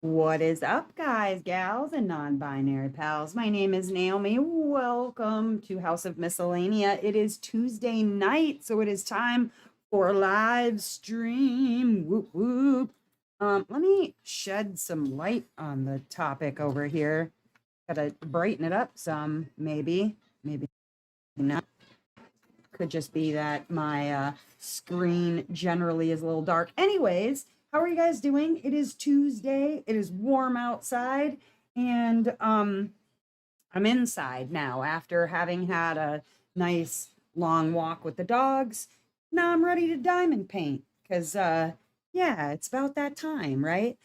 What is up, guys, gals, and non binary pals? My name is Naomi. Welcome to House of Miscellanea. It is Tuesday night, so it is time for a live stream. Whoop, whoop. Let me shed some light on the topic over here. Gotta brighten it up some, maybe. Maybe not. Could just be that my screen generally is a little dark. Anyways, how are you guys doing? It is Tuesday. It is warm outside, and I'm inside now after having had a nice long walk with the dogs. Now I'm ready to diamond paint because yeah, it's about that time, right?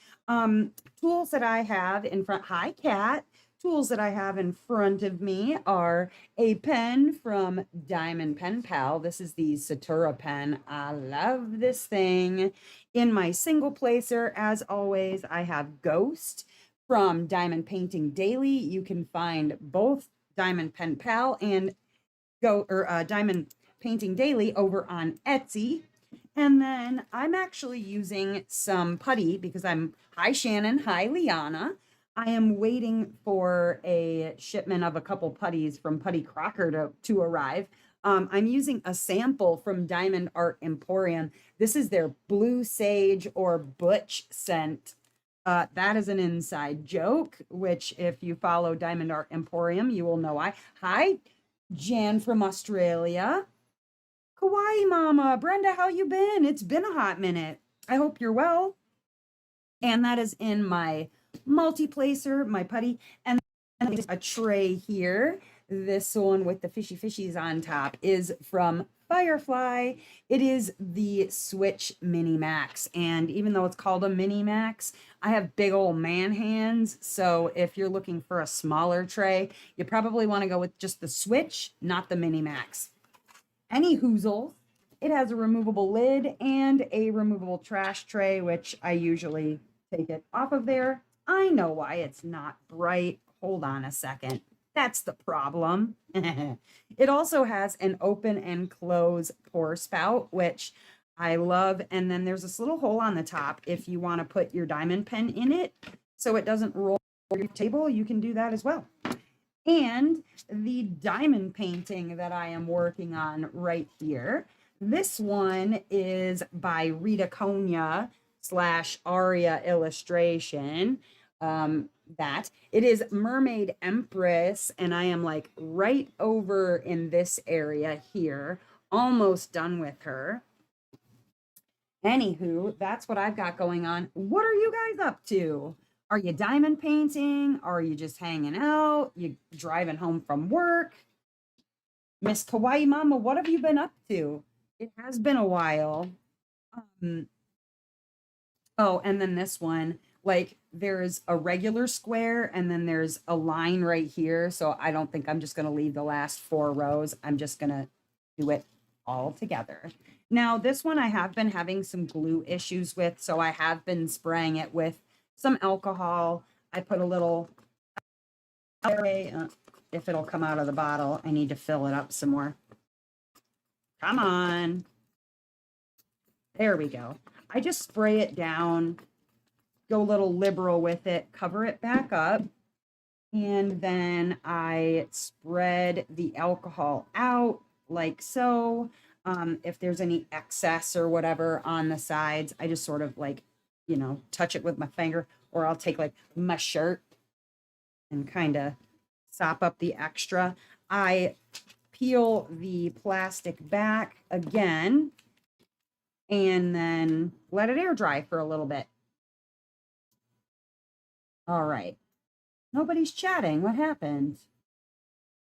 Tools that I have in front. Hi, cat. Tools that I have in front of me are a pen from Diamond Pen Pal. This is the Satura pen. I love this thing. In my single placer, as always, I have Ghost from Diamond Painting Daily. You can find both Diamond Pen Pal and Diamond Painting Daily over on Etsy. And then I'm actually using some putty because hi Shannon, hi Liana. I am waiting for a shipment of a couple putties from Putty Crocker to arrive. I'm using a sample from Diamond Art Emporium. This is their Blue Sage or Butch scent. That is an inside joke, which if you follow Diamond Art Emporium, you will know why. Hi, Jan from Australia. Kawaii Mama. Brenda, how you been? It's been a hot minute. I hope you're well. And that is in my multi-placer, my putty, and a tray here. This one with the fishies on top is from Firefly. It is the Switch Mini Max. And even though it's called a Mini Max, I have big old man hands. So if you're looking for a smaller tray, you probably want to go with just the Switch, not the Mini Max. Any hoozles, it has a removable lid and a removable trash tray, which I usually take it off of there. I know why it's not bright. Hold on a second. That's the problem. It also has an open and close pour spout, which I love. And then there's this little hole on the top if you want to put your diamond pen in it so it doesn't roll your table. You can do that as well. And the diamond painting that I am working on right here. This one is by Rita Konya / Aria Illustration. That it is Mermaid Empress, and I am like right over in this area here, almost done with her. Anywho, that's what I've got going on. What are you guys up to? Are you diamond painting? Are you just hanging out? You driving home from work? Miss Kawaii Mama, what have you been up to? It has been a while. Oh, and then this one, like there's a regular square and then there's a line right here. So I don't think I'm just going to leave the last 4 rows. I'm just going to do it all together. Now, this one I have been having some glue issues with, so I have been spraying it with some alcohol. I put a little, if it'll come out of the bottle, I need to fill it up some more. Come on. There we go. I just spray it down, go a little liberal with it, cover it back up, and then I spread the alcohol out like so. If there's any excess or whatever on the sides, I just sort of like, touch it with my finger, or I'll take like my shirt and kind of sop up the extra. I peel the plastic back again and then let it air dry for a little bit. All right. Nobody's chatting. What happened?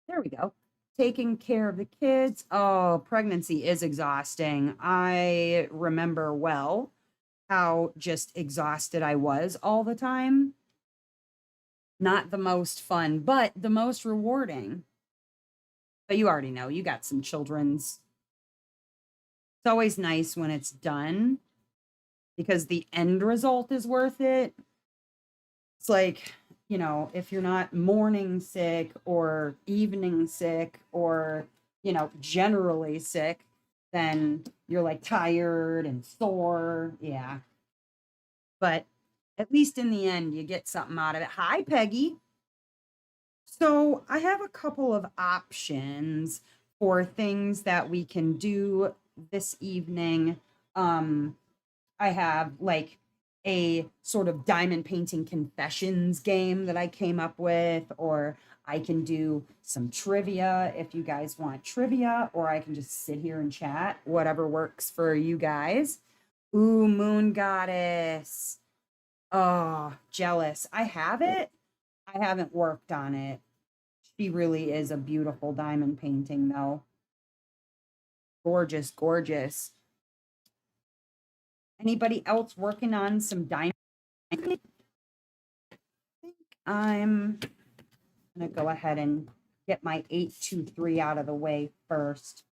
There we go. Taking care of the kids. Oh, pregnancy is exhausting. I remember well how just exhausted I was all the time. Not the most fun, but the most rewarding. But you already know, you got some children's. It's always nice when it's done because the end result is worth it. It's like, if you're not morning sick or evening sick or, generally sick, then you're like tired and sore. Yeah. But At least in the end, you get something out of it. Hi, Peggy. So I have a couple of options for things that we can do this evening. Um, I have like a sort of diamond painting confessions game that I came up with, or I can do some trivia if you guys want trivia, or I can just sit here and chat, whatever works for you guys. Ooh, Moon Goddess. Oh, jealous. I have it. I haven't worked on it. She really is a beautiful diamond painting, though. Gorgeous, gorgeous. Anybody else working on some diamond? I think I'm gonna go ahead and get my 823 out of the way first,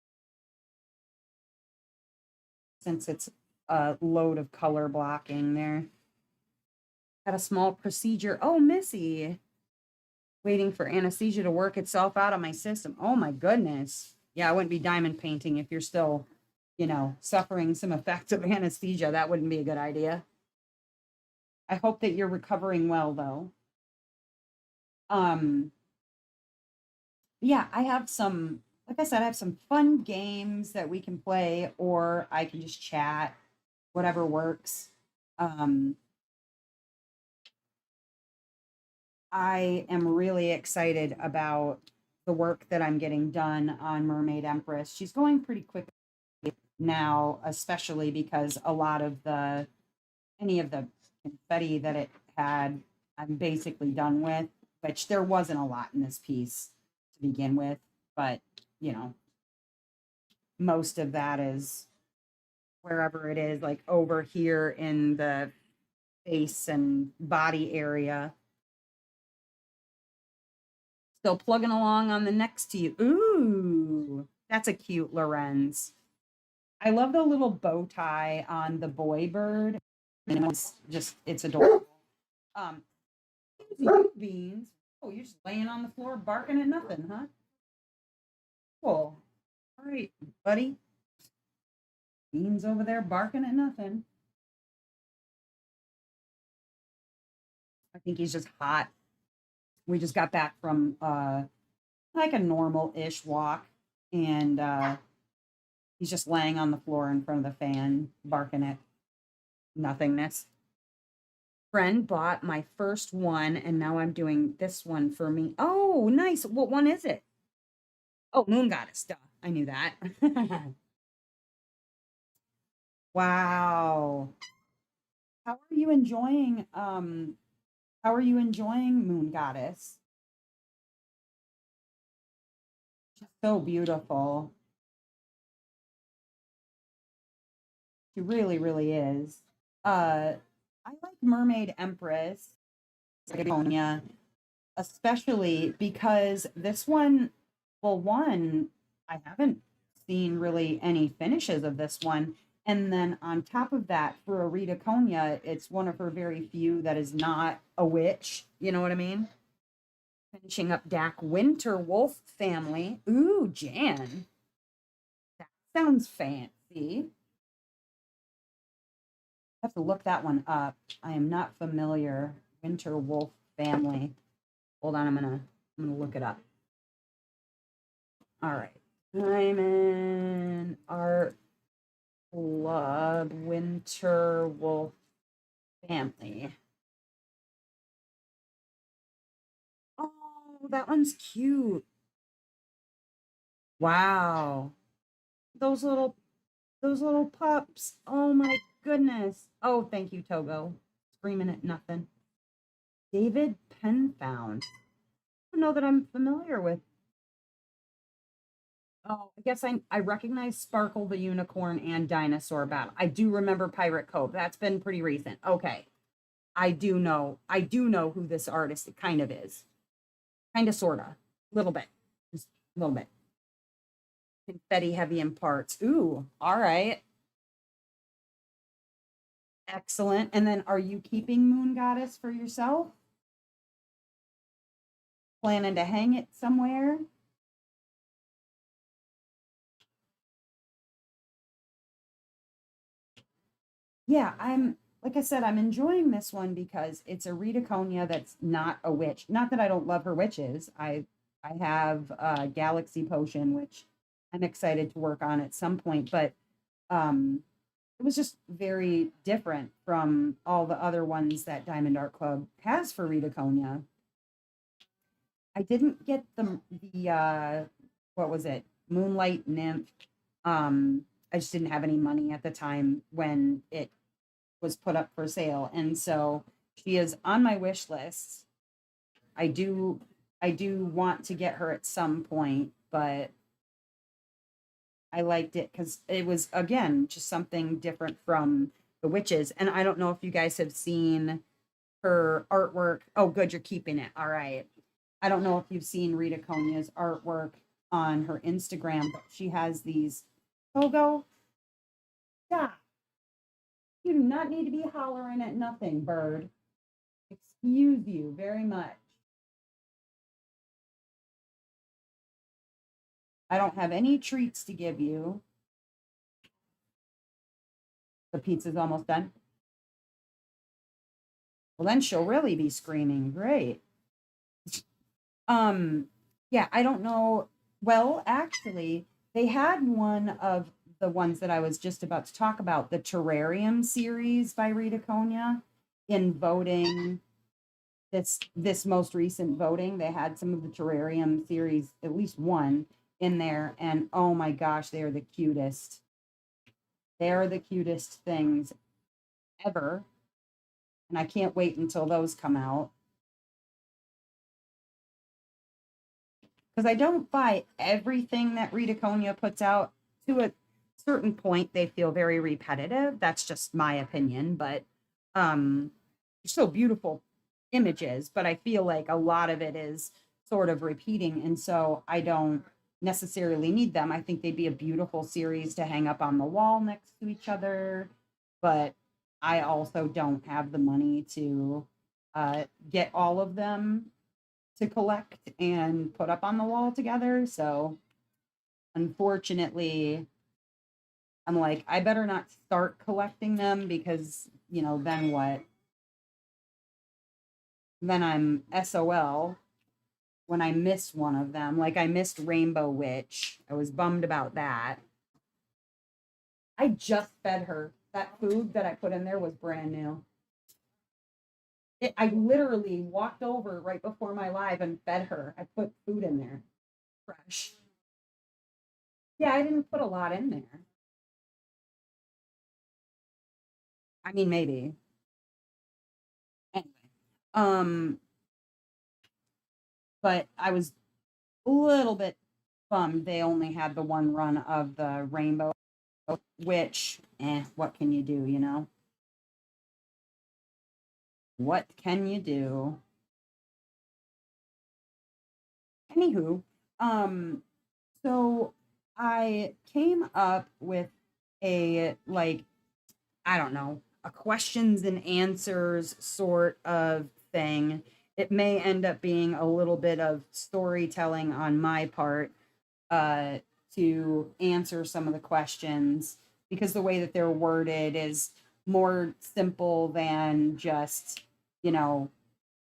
since it's a load of color blocking there. Had a small procedure. Oh, Missy, waiting for anesthesia to work itself out of my system. Oh my goodness. Yeah, I wouldn't be diamond painting if you're still, suffering some effects of anesthesia. That wouldn't be a good idea. I hope that you're recovering well though. Um, yeah, I have some, like I said, I have some fun games that we can play, or I can just chat, whatever works. Um, I am really excited about the work that I'm getting done on Mermaid Empress. She's going pretty quick now, especially because a lot of any of the confetti that it had, I'm basically done with, which there wasn't a lot in this piece to begin with, but you know, most of that is wherever it is, like over here in the face and body area. Still plugging along on the next to you. Ooh, that's a cute Lorenz. I love the little bow tie on the boy bird. It's adorable. Um, beans. Oh, you're just laying on the floor barking at nothing, huh? Cool. All right, buddy. Beans over there barking at nothing. I think he's just hot. We just got back from like a normal-ish walk, and he's just laying on the floor in front of the fan, barking at nothingness. Friend bought my first one, and now I'm doing this one for me. Oh, nice. What one is it? Oh, Moon Goddess. Duh. I knew that. Wow. How are you enjoying Moon Goddess? She's so beautiful. She really, really is. I like Mermaid Empress, Patagonia, especially because this one, well, one, I haven't seen really any finishes of this one. And then on top of that, for Rita Konya, it's one of her very few that is not a witch. You know what I mean? Finishing up Dak Winter Wolf family. Ooh, Jan. That sounds fancy. I have to look that one up. I am not familiar. Winter Wolf family. Hold on, I'm gonna look it up. All right. Diamond Art Club Winter Wolf family. Oh, that one's cute. Wow. Those little those little pups. Oh my goodness. Oh, thank you, Togo. Screaming at nothing. David Penfound. I don't know that I'm familiar with. Oh, I guess I recognize Sparkle the Unicorn and Dinosaur Battle. I do remember Pirate Cove. That's been pretty recent. Okay. I do know who this artist kind of is. Kind of sorta. A little bit. Just a little bit. Confetti heavy in parts. Ooh, all right. Excellent. And then are you keeping Moon Goddess for yourself? Planning to hang it somewhere? Yeah, like I said, I'm enjoying this one because it's a Rita Conya that's not a witch. Not that I don't love her witches. I have Galaxy Potion, which I'm excited to work on at some point, but um it was just very different from all the other ones that Diamond Art Club has for Rita Conya. I didn't get the what was it? Moonlight Nymph. I just didn't have any money at the time when it was put up for sale. And so she is on my wish list. I do I do want to get her at some point, but I liked it because it was again just something different from the witches. And I don't know if you guys have seen her artwork. Oh, good, you're keeping it. All right. I don't know if you've seen Rita Conya's artwork on her Instagram, but she has these Togo. Stop. You do not need to be hollering at nothing, bird. Excuse you very much. I don't have any treats to give you. The pizza's almost done. Well, then she'll really be screaming. Great. Um, yeah, I don't know. Well, actually, they had one of the ones that I was just about to talk about, the Terrarium series by Rita Conya, in voting this most recent voting. They had some of the Terrarium series, at least one in there, and oh my gosh, they are the cutest. They are the cutest things ever, and I can't wait until those come out. Because I don't buy everything that Rita Conya puts out. To a certain point, they feel very repetitive. That's just my opinion, but um, they're so beautiful images. But I feel like a lot of it is sort of repeating, and so I don't necessarily need them. I think they'd be a beautiful series to hang up on the wall next to each other, but I also don't have the money to get all of them to collect and put up on the wall together. So unfortunately, I'm like, I better not start collecting them because, then what? Then I'm SOL when I miss one of them. Like I missed Rainbow Witch. I was bummed about that. I just fed her. That food that I put in there was brand new. I literally walked over right before my live and fed her. I put food in there, fresh. Yeah, I didn't put a lot in there. I mean, maybe. Anyway, um, but I was a little bit bummed they only had the one run of the rainbow, which, what can you do, you know? What can you do? Anywho, um, so I came up with a like, I don't know, a questions and answers sort of thing. It may end up being a little bit of storytelling on my part uh, to answer some of the questions because the way that they're worded is more simple than just, you know,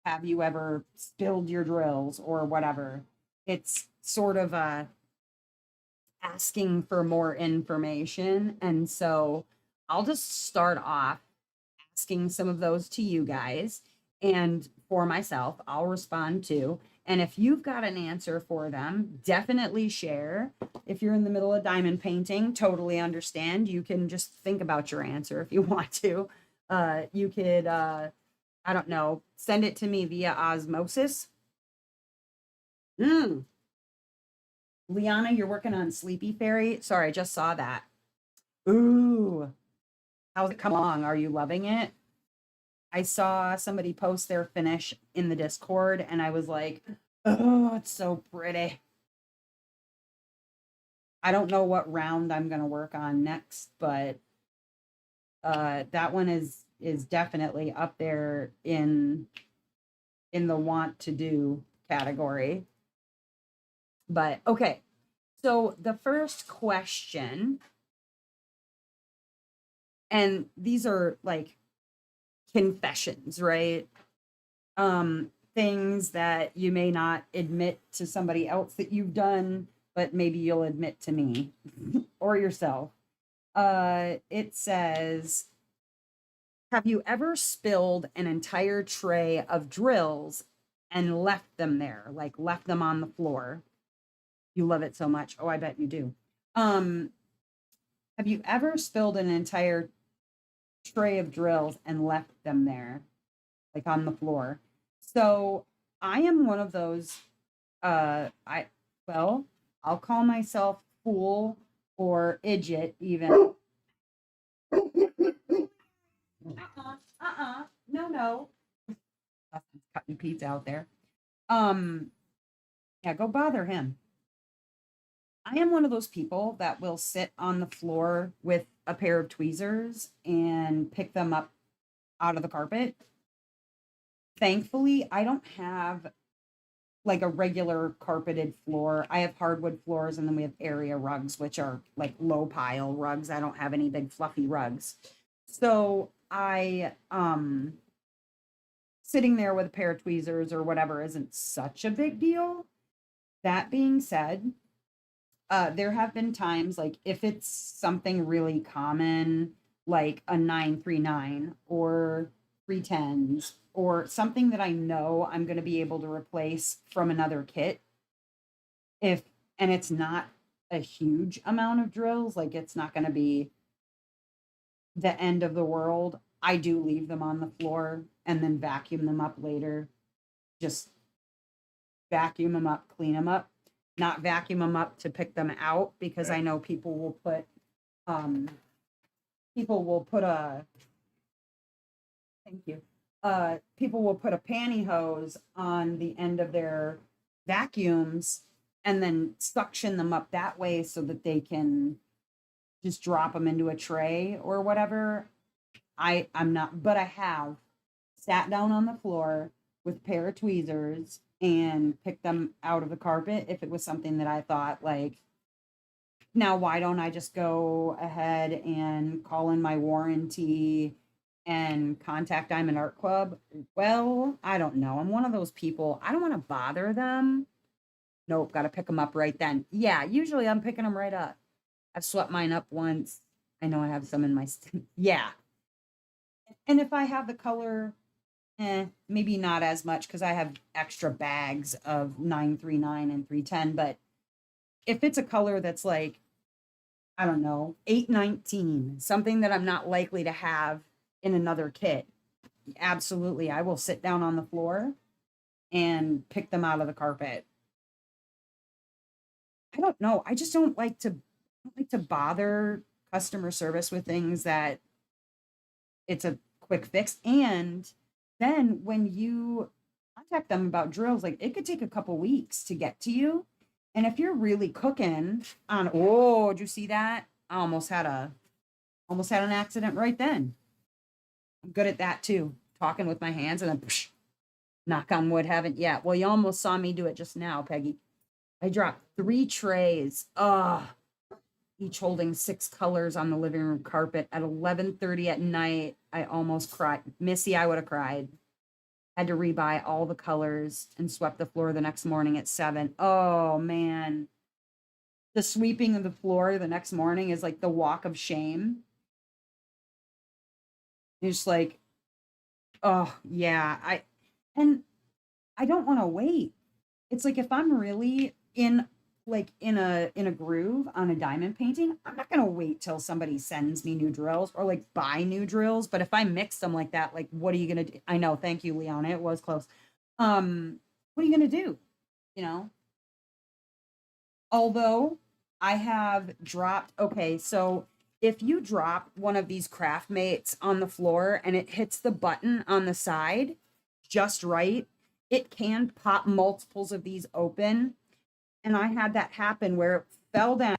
have you ever spilled your drills or whatever. It's sort of asking for more information. And so I'll just start off asking some of those to you guys. And for myself, I'll respond to. And if you've got an answer for them, definitely share. If you're in the middle of diamond painting, totally understand. You can just think about your answer if you want to. You could, I don't know, send it to me via osmosis. Mm. Liana, you're working on Sleepy Fairy. Sorry, I just saw that. Ooh, how's it come along? Are you loving it? I saw somebody post their finish in the Discord and I was like, oh, it's so pretty. I don't know what round I'm going to work on next, but that one is definitely up there in the want to do category. But okay. So the first question, and these are like confessions, right? Things that you may not admit to somebody else that you've done, but maybe you'll admit to me or yourself. It says, have you ever spilled an entire tray of drills and left them there, like left them on the floor? You love it so much. Oh, I bet you do. Um, have you ever spilled an entire tray of drills and left them there, like on the floor? So I am one of those, I, well, I'll call myself fool or idiot even. No, no. Dustin's cutting pizza out there. Um, yeah, go bother him. I am one of those people that will sit on the floor with a pair of tweezers and pick them up out of the carpet. Thankfully, I don't have like a regular carpeted floor. I have hardwood floors and then we have area rugs, which are like low pile rugs. I don't have any big fluffy rugs. So I sitting there with a pair of tweezers or whatever isn't such a big deal. That being said, there have been times like if it's something really common, like a 939 or 310s, or something that I know I'm going to be able to replace from another kit, if and it's not a huge amount of drills, like it's not going to be the end of the world, I do leave them on the floor and then vacuum them up later. Just vacuum them up, clean them up, not vacuum them up to pick them out because I know um people will put a thank you. People will put a pantyhose on the end of their vacuums and then suction them up that way so that they can just drop them into a tray or whatever. I'm not, but I have sat down on the floor with a pair of tweezers and picked them out of the carpet if it was something that I thought like, now why don't I just go ahead and call in my warranty and contact Diamond Art Club? Well, I don't know. I'm one of those people. I don't want to bother them. Nope, got to pick them up right then. Yeah, usually I'm picking them right up. I've swept mine up once. I know I have some in my yeah. And if I have the color, maybe not as much because I have extra bags of 939 and 310. But if it's a color that's like, I don't know, 819, something that I'm not likely to have in another kit, absolutely, I will sit down on the floor and pick them out of the carpet. I don't know. I just don't like to bother customer service with things that it's a quick fix. And then when you contact them about drills, like it could take a couple weeks to get to you. And if you're really cooking on, oh, did you see that? I almost had an accident right then. I'm good at that too. Talking with my hands and then psh, knock on wood, haven't yet. Well, you almost saw me do it just now, Peggy. I dropped 3 trays. Each holding 6 colors on the living room carpet at 11:30 at night. I almost cried. Missy, I would have cried. Had to rebuy all the colors and swept the floor the next morning at 7. Oh man. The sweeping of the floor the next morning is like the walk of shame. You're just like, oh yeah, and I don't want to wait. It's like if I'm really in a groove on a diamond painting, I'm not gonna wait till somebody sends me new drills or like buy new drills. But if I mix them like that, like what are you gonna do? I know, thank you, Leona. It was close. What are you gonna do? You know, although I have dropped, okay, so if you drop one of these craft mates on the floor and it hits the button on the side just right, it can pop multiples of these open. And I had that happen where it fell down,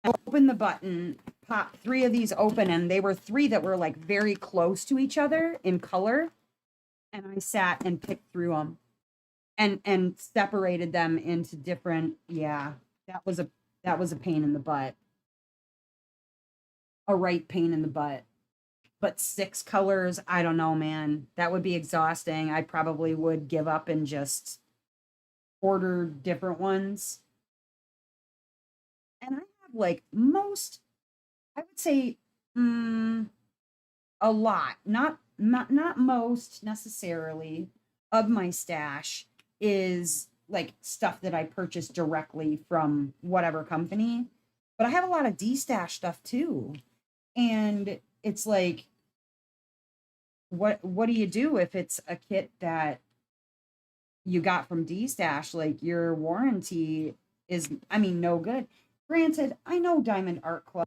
opened the button, popped 3 of these open, and they were 3 that were like very close to each other in color. And I sat and picked through them and separated them into different, yeah, that was a pain in the butt. A right pain in the butt. But 6 colors, I don't know, man. That would be exhausting. I probably would give up and just order different ones. And I have like most, I would say, mm, a lot, not most necessarily of my stash is like stuff that I purchased directly from whatever company, but I have a lot of D stash stuff too. And it's like, what do you do if it's a kit that you got from D stash? Like your warranty is, I mean, no good. Granted, I know Diamond Art Club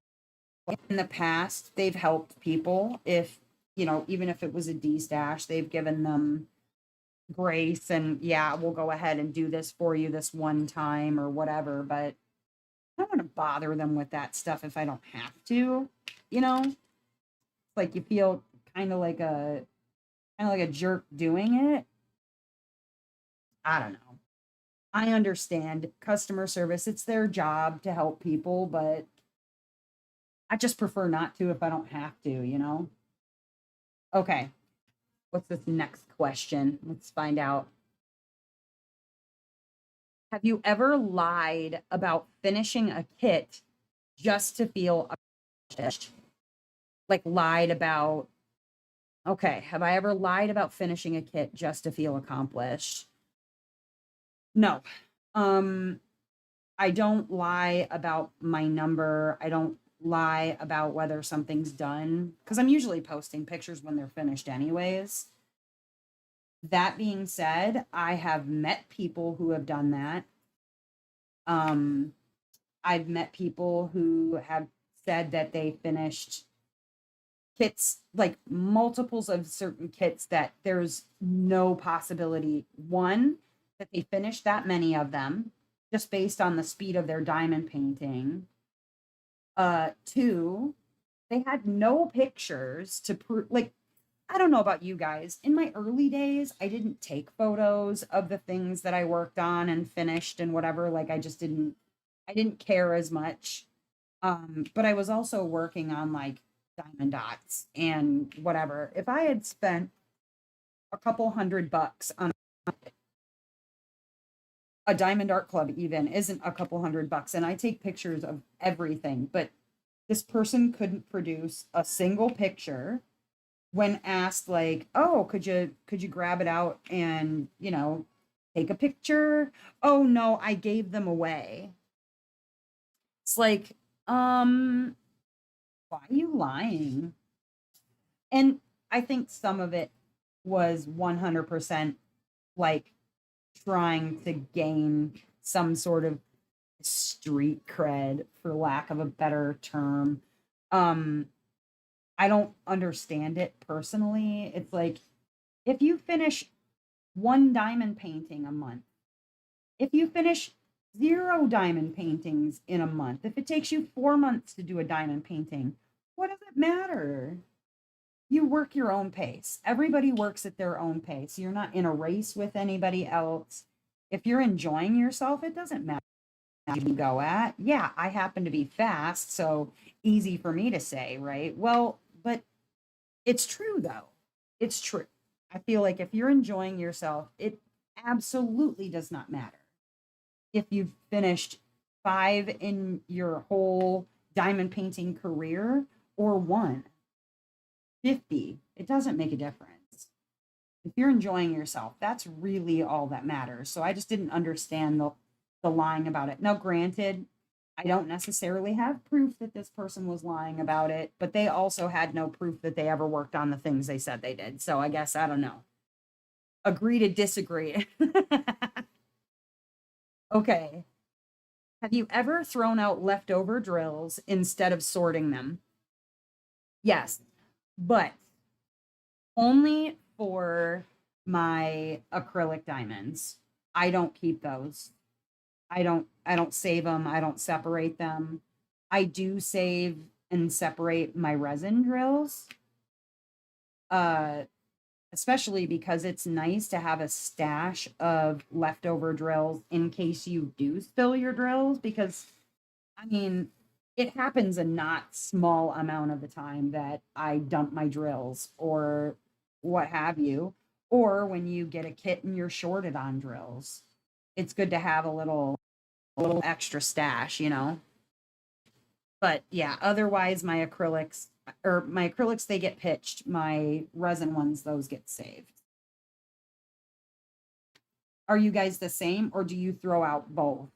in the past, they've helped people if, even if it was a D stash, they've given them grace and yeah, we'll go ahead and do this for you this one time or whatever. But I don't want to bother them with that stuff if I don't have to, you know? It's like you feel kind of like a jerk doing it. I don't know. I understand customer service. It's their job to help people, but I just prefer not to if I don't have to, you know? Okay. What's this next question? Let's find out. Have you ever lied about finishing a kit just to feel accomplished? Like lied about, okay, have I ever lied about finishing a kit just to feel accomplished? No. Um, I don't lie about my number. I don't lie about whether something's done because I'm usually posting pictures when they're finished anyways. That being said, I have met people who have done that. Um, I've met people who have said that they finished kits, like multiples of certain kits, that there's no possibility, one, that they finished that many of them just based on the speed of their diamond painting. Two, they had no pictures to prove, like, I don't know about you guys. In my early days, I didn't take photos of the things that I worked on and finished and whatever. Like I didn't care as much. But I was also working on like diamond dots and whatever. If I had spent a couple $100 on a Diamond Art Club, even isn't a couple $100, and I take pictures of everything, but this person couldn't produce a single picture when asked like, "Oh, could you grab it out and, take a picture?" "Oh, no, I gave them away." It's like, why are you lying? And I think some of it was 100% like trying to gain some sort of street cred, for lack of a better term. Um, I don't understand it personally. It's like if you finish one diamond painting a month, if you finish 0 diamond paintings in a month, if it takes you 4 months to do a diamond painting, what does it matter? You work your own pace. Everybody works at their own pace. You're not in a race with anybody else. If you're enjoying yourself, it doesn't matter what you go at. Yeah, I happen to be fast, so easy for me to say, right? Well, but it's true though. It's true. I feel like if you're enjoying yourself, it absolutely does not matter if you've finished 5 in your whole diamond painting career or 1, 50. It doesn't make a difference. If you're enjoying yourself, that's really all that matters. So I just didn't understand the lying about it. Now, granted, I don't necessarily have proof that this person was lying about it, but they also had no proof that they ever worked on the things they said they did. So I guess I don't know. Agree to disagree. Okay. Have you ever thrown out leftover drills instead of sorting them? Yes, but only for my acrylic diamonds. I don't keep those. I don't save them. I don't separate them. I do save and separate my resin drills. Uh Especially because it's nice to have a stash of leftover drills in case you do spill your drills because I mean, it happens a not small amount of the time that I dump my drills or what have you, or when you get a kit and you're shorted on drills. It's good to have a little extra stash, you know. But yeah, otherwise my acrylics they get pitched. My resin ones, those get saved. Are you guys the same or do you throw out both?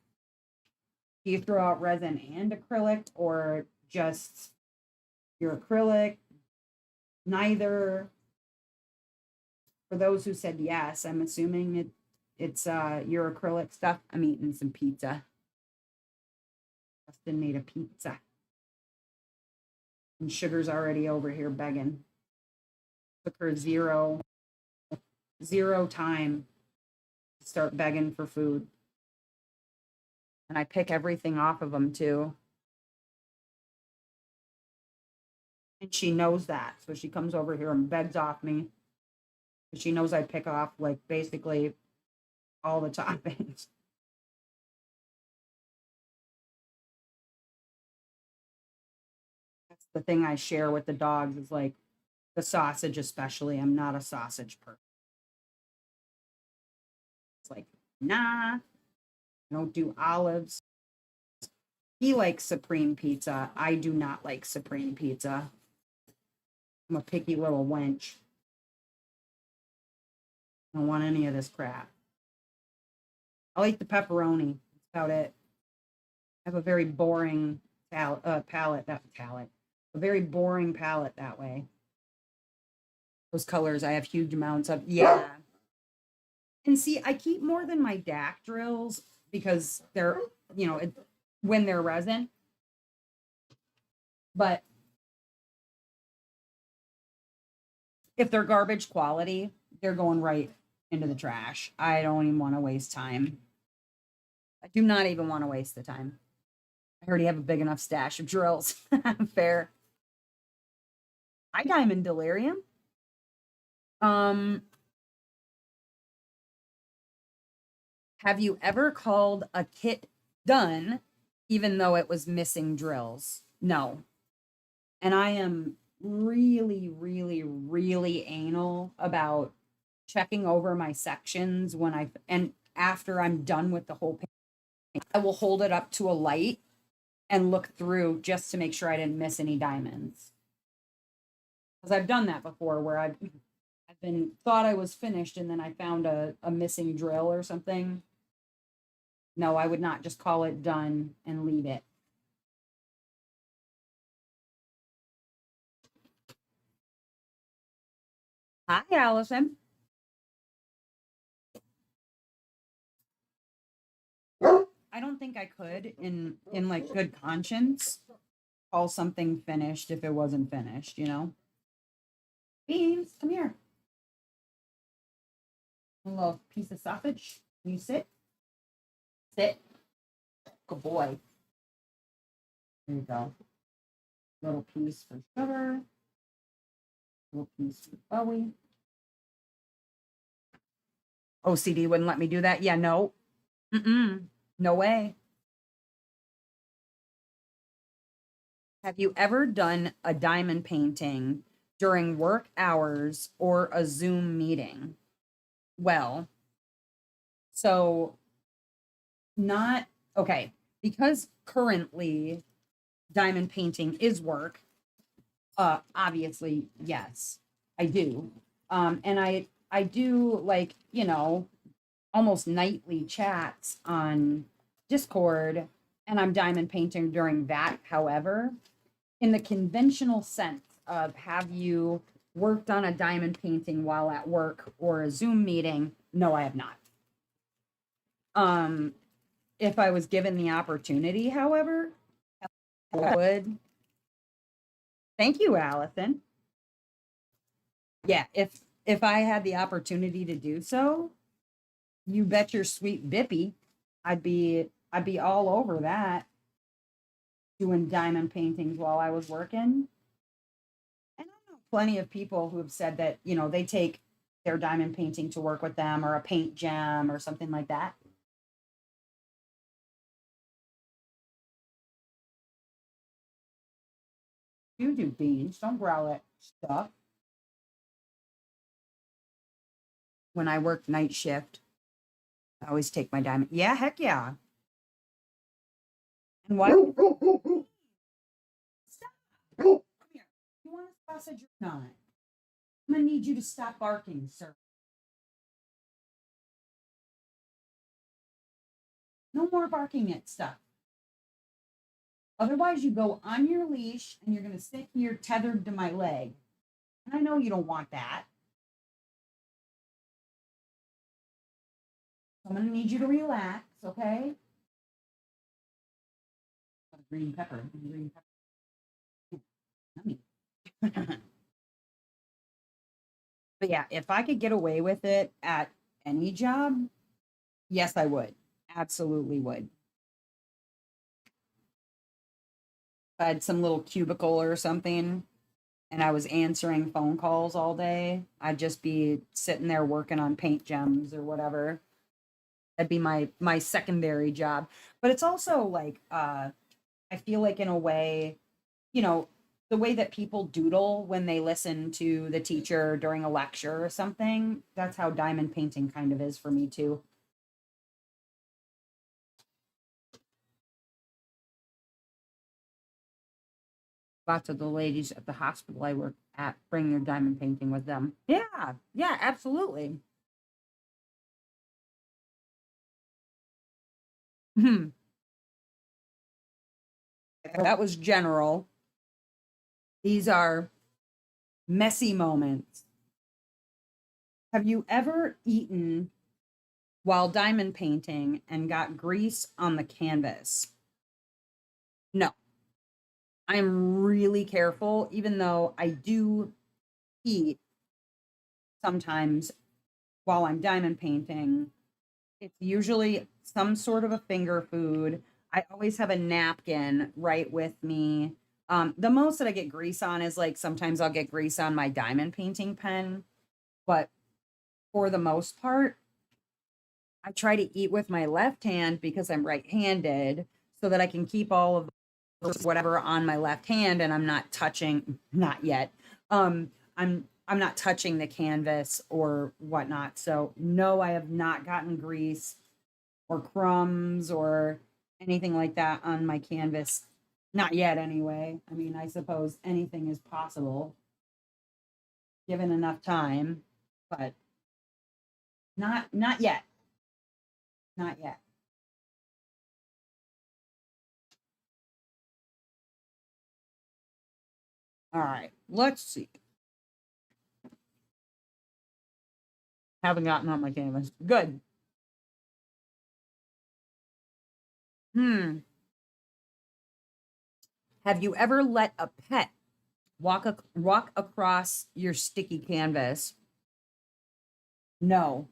Do you throw out resin and acrylic or just your acrylic? Neither. For those who said yes, I'm assuming it's your acrylic stuff. I'm eating some pizza. Justin made a pizza. And Sugar's already over here begging. Took her zero time to start begging for food. And I pick everything off of them too. And she knows that. So she comes over here and begs off me. She knows I pick off like basically all the toppings. That's the thing I share with the dogs is like the sausage, especially. I'm not a sausage person. It's like, nah, I don't do olives. He likes supreme pizza. I do not like supreme pizza. I'm a picky little wench. I don't want any of this crap. I like the pepperoni. That's about it. I have a very boring palate, a very boring palate that way. Those colors, I have huge amounts of. Yeah. And see, I keep more than my DAC drills because they're, when they're resin. But if they're garbage quality, they're going right into the trash. I don't even want to waste time. I do not even want to waste the time. I already have a big enough stash of drills. Fair. Hi, Diamond Delirium. Um, have you ever called a kit done even though it was missing drills? No. And I am really, really, really anal about checking over my sections and after I'm done with the whole paint, I will hold it up to a light and look through just to make sure I didn't miss any diamonds. Because I've done that before where I've been thought I was finished and then I found a missing drill or something. No, I would not just call it done and leave it. Hi, Allison. I don't think I could in like good conscience call something finished if it wasn't finished, you know? Beans, come here. A little piece of sausage. Can you sit? Sit. Good boy. There you go. Little piece for Sugar. Little piece for Bowie. OCD wouldn't let me do that. Yeah, no. Mm-mm. No way. Have you ever done a diamond painting during work hours or a Zoom meeting? Well, so not okay, because currently diamond painting is work. Obviously, yes, I do. And I do like, almost nightly chats on Discord and I'm diamond painting during that. However, in the conventional sense of have you worked on a diamond painting while at work or a Zoom meeting? No, I have not. If I was given the opportunity, however, I would. Thank you, Allison. Yeah, if I had the opportunity to do so, you bet your sweet bippy, I'd be all over that doing diamond paintings while I was working. And I know plenty of people who have said that, they take their diamond painting to work with them or a paint gem or something like that. You do, Beans. Don't growl at stuff. When I worked night shift, I always take my diamond. Yeah, heck yeah. And what? Stop. Come here. You want a sausage or not? I'm gonna need you to stop barking, sir. No more barking at stuff. Otherwise, you go on your leash and you're gonna sit here tethered to my leg. And I know you don't want that. So I'm gonna need you to relax, okay? Green pepper. Green pepper. Yummy. But yeah, if I could get away with it at any job, yes, I would. Absolutely would. If I had some little cubicle or something and I was answering phone calls all day, I'd just be sitting there working on paint gems or whatever. That'd be my secondary job. But it's also like I feel like in a way, you know, the way that people doodle when they listen to the teacher during a lecture or something, that's how diamond painting kind of is for me too. Lots of the ladies at the hospital I work at bring their diamond painting with them. Yeah, yeah, absolutely. Hmm. That was general. These are messy moments. Have you ever eaten while diamond painting and got grease on the canvas? No, I'm really careful, even though I do eat sometimes while I'm diamond painting. It's usually some sort of a finger food. I always have a napkin right with me. The most that I get grease on is like sometimes I'll get grease on my diamond painting pen, but for the most part, I try to eat with my left hand because I'm right-handed so that I can keep all of whatever on my left hand and I'm not touching, not yet. I'm not touching the canvas or whatnot. So no, I have not gotten grease or crumbs or anything like that on my canvas. Not yet, anyway. I mean, I suppose anything is possible given enough time, but not yet. Not yet. All right, let's see. Haven't gotten on my canvas. Good. Hmm. Have you ever let a pet walk across your sticky canvas? No.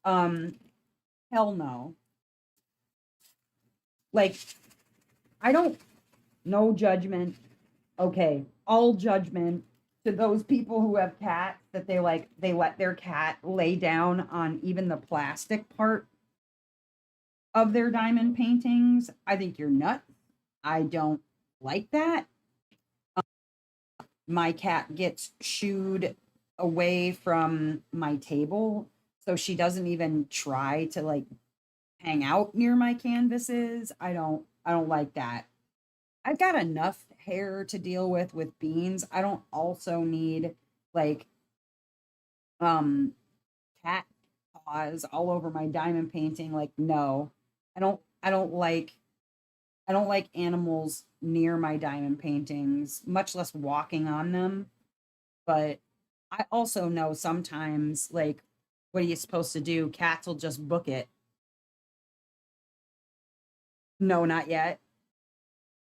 Um, hell no. Like, I don't, no judgment. Okay, all judgment to those people who have cats that they let their cat lay down on even the plastic part of their diamond paintings. I think you're nuts. I don't like that. My cat gets shooed away from my table, so she doesn't even try to like hang out near my canvases. I don't like that. I've got enough hair to deal with beans. I don't also need like um cat paws all over my diamond painting. Like no. I don't like animals near my diamond paintings, much less walking on them. But I also know sometimes like what are you supposed to do? Cats will just book it. No, not yet.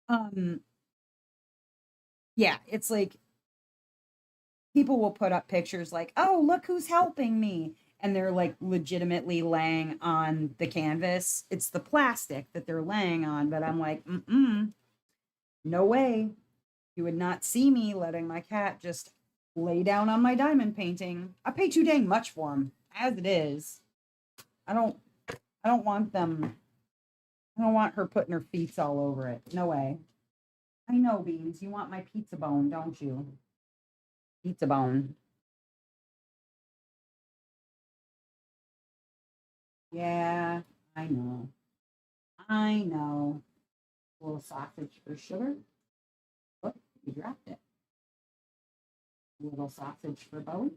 Um yeah, it's like people will put up pictures like, "Oh, look who's helping me." And they're like legitimately laying on the canvas. It's the plastic that they're laying on, but I'm like, "Mm-mm, no way. You would not see me letting my cat just lay down on my diamond painting. I pay too dang much for them as it is. I don't I don't want them I don't want her putting her feet all over it. No way." I know, Beans. You want my pizza bone, don't you? Pizza bone. Yeah, I know. I know. A little sausage for sugar. Oh, you dropped it. A little sausage for both.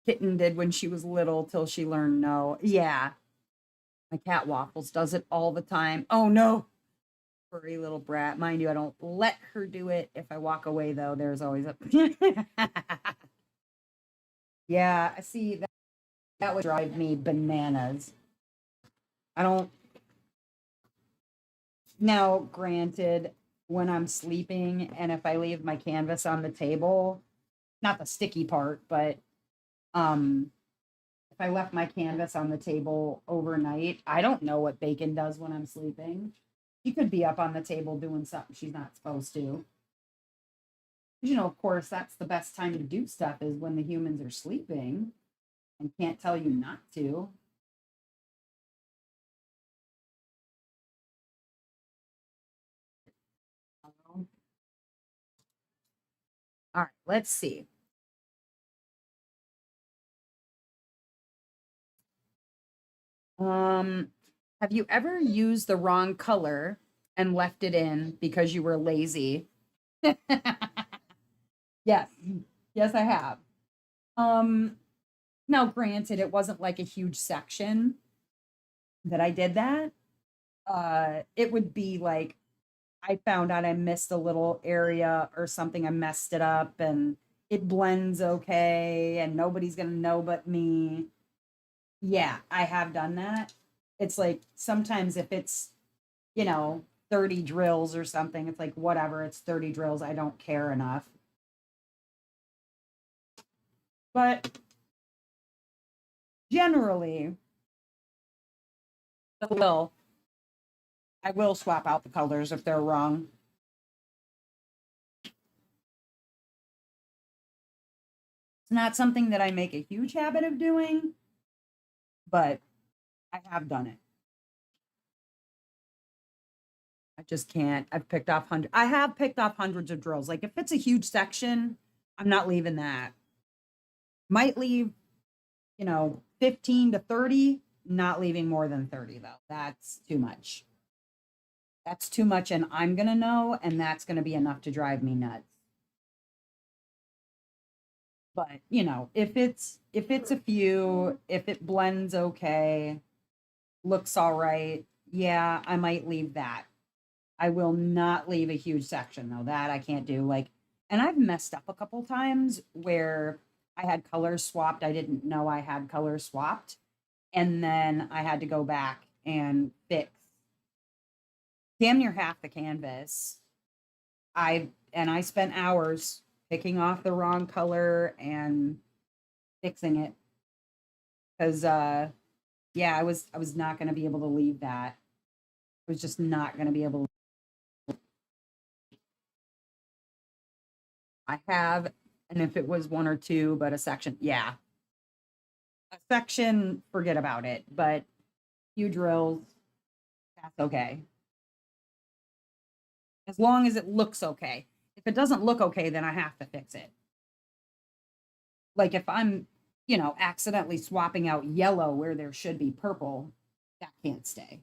Kitten did when she was little till she learned no. Yeah, my cat Waffles does it all the time. Oh no, furry little brat. Mind you, I don't let her do it. If I walk away, though, there's always a. Yeah, I see that would drive me bananas. I don't. Now, granted, when I'm sleeping and if I leave my canvas on the table, not the sticky part, but um if I left my canvas on the table overnight, I don't know what Bacon does when I'm sleeping. She could be up on the table doing something she's not supposed to. You know, of course, that's the best time to do stuff is when the humans are sleeping and can't tell you not to. All right, let's see. Um, have you ever used the wrong color and left it in because you were lazy? Yes. Yes, I have. Um, Now granted, it wasn't like a huge section that I did that. It would be like I found out I missed a little area or something, I messed it up and it blends okay and nobody's gonna know but me. Yeah, I have done that. It's like sometimes if it's, you know, 30 drills or something, it's like whatever, it's 30 drills, I don't care enough. But generally, I will I will swap out the colors if they're wrong. It's not something that I make a huge habit of doing, but I have done it. I just can't. I have picked off hundreds of drills. Like if it's a huge section, I'm not leaving that. Might leave, 15 to 30, not leaving more than 30 though. That's too much. That's too much and I'm going to know and that's going to be enough to drive me nuts. But, if it's a few, if it blends okay, looks all right, yeah, I might leave that. I will not leave a huge section though. That I can't do. Like, and I've messed up a couple times where I had colors swapped. I didn't know I had colors swapped. And then I had to go back and fix damn near half the canvas. I spent hours picking off the wrong color and fixing it because yeah, I was not gonna be able to leave that. I was just not gonna be able. I have, and if it was one or two, but a section, yeah, a section, forget about it. But few drills, that's okay. As long as it looks okay. If it doesn't look okay, then I have to fix it. Like if I'm, accidentally swapping out yellow where there should be purple, that can't stay.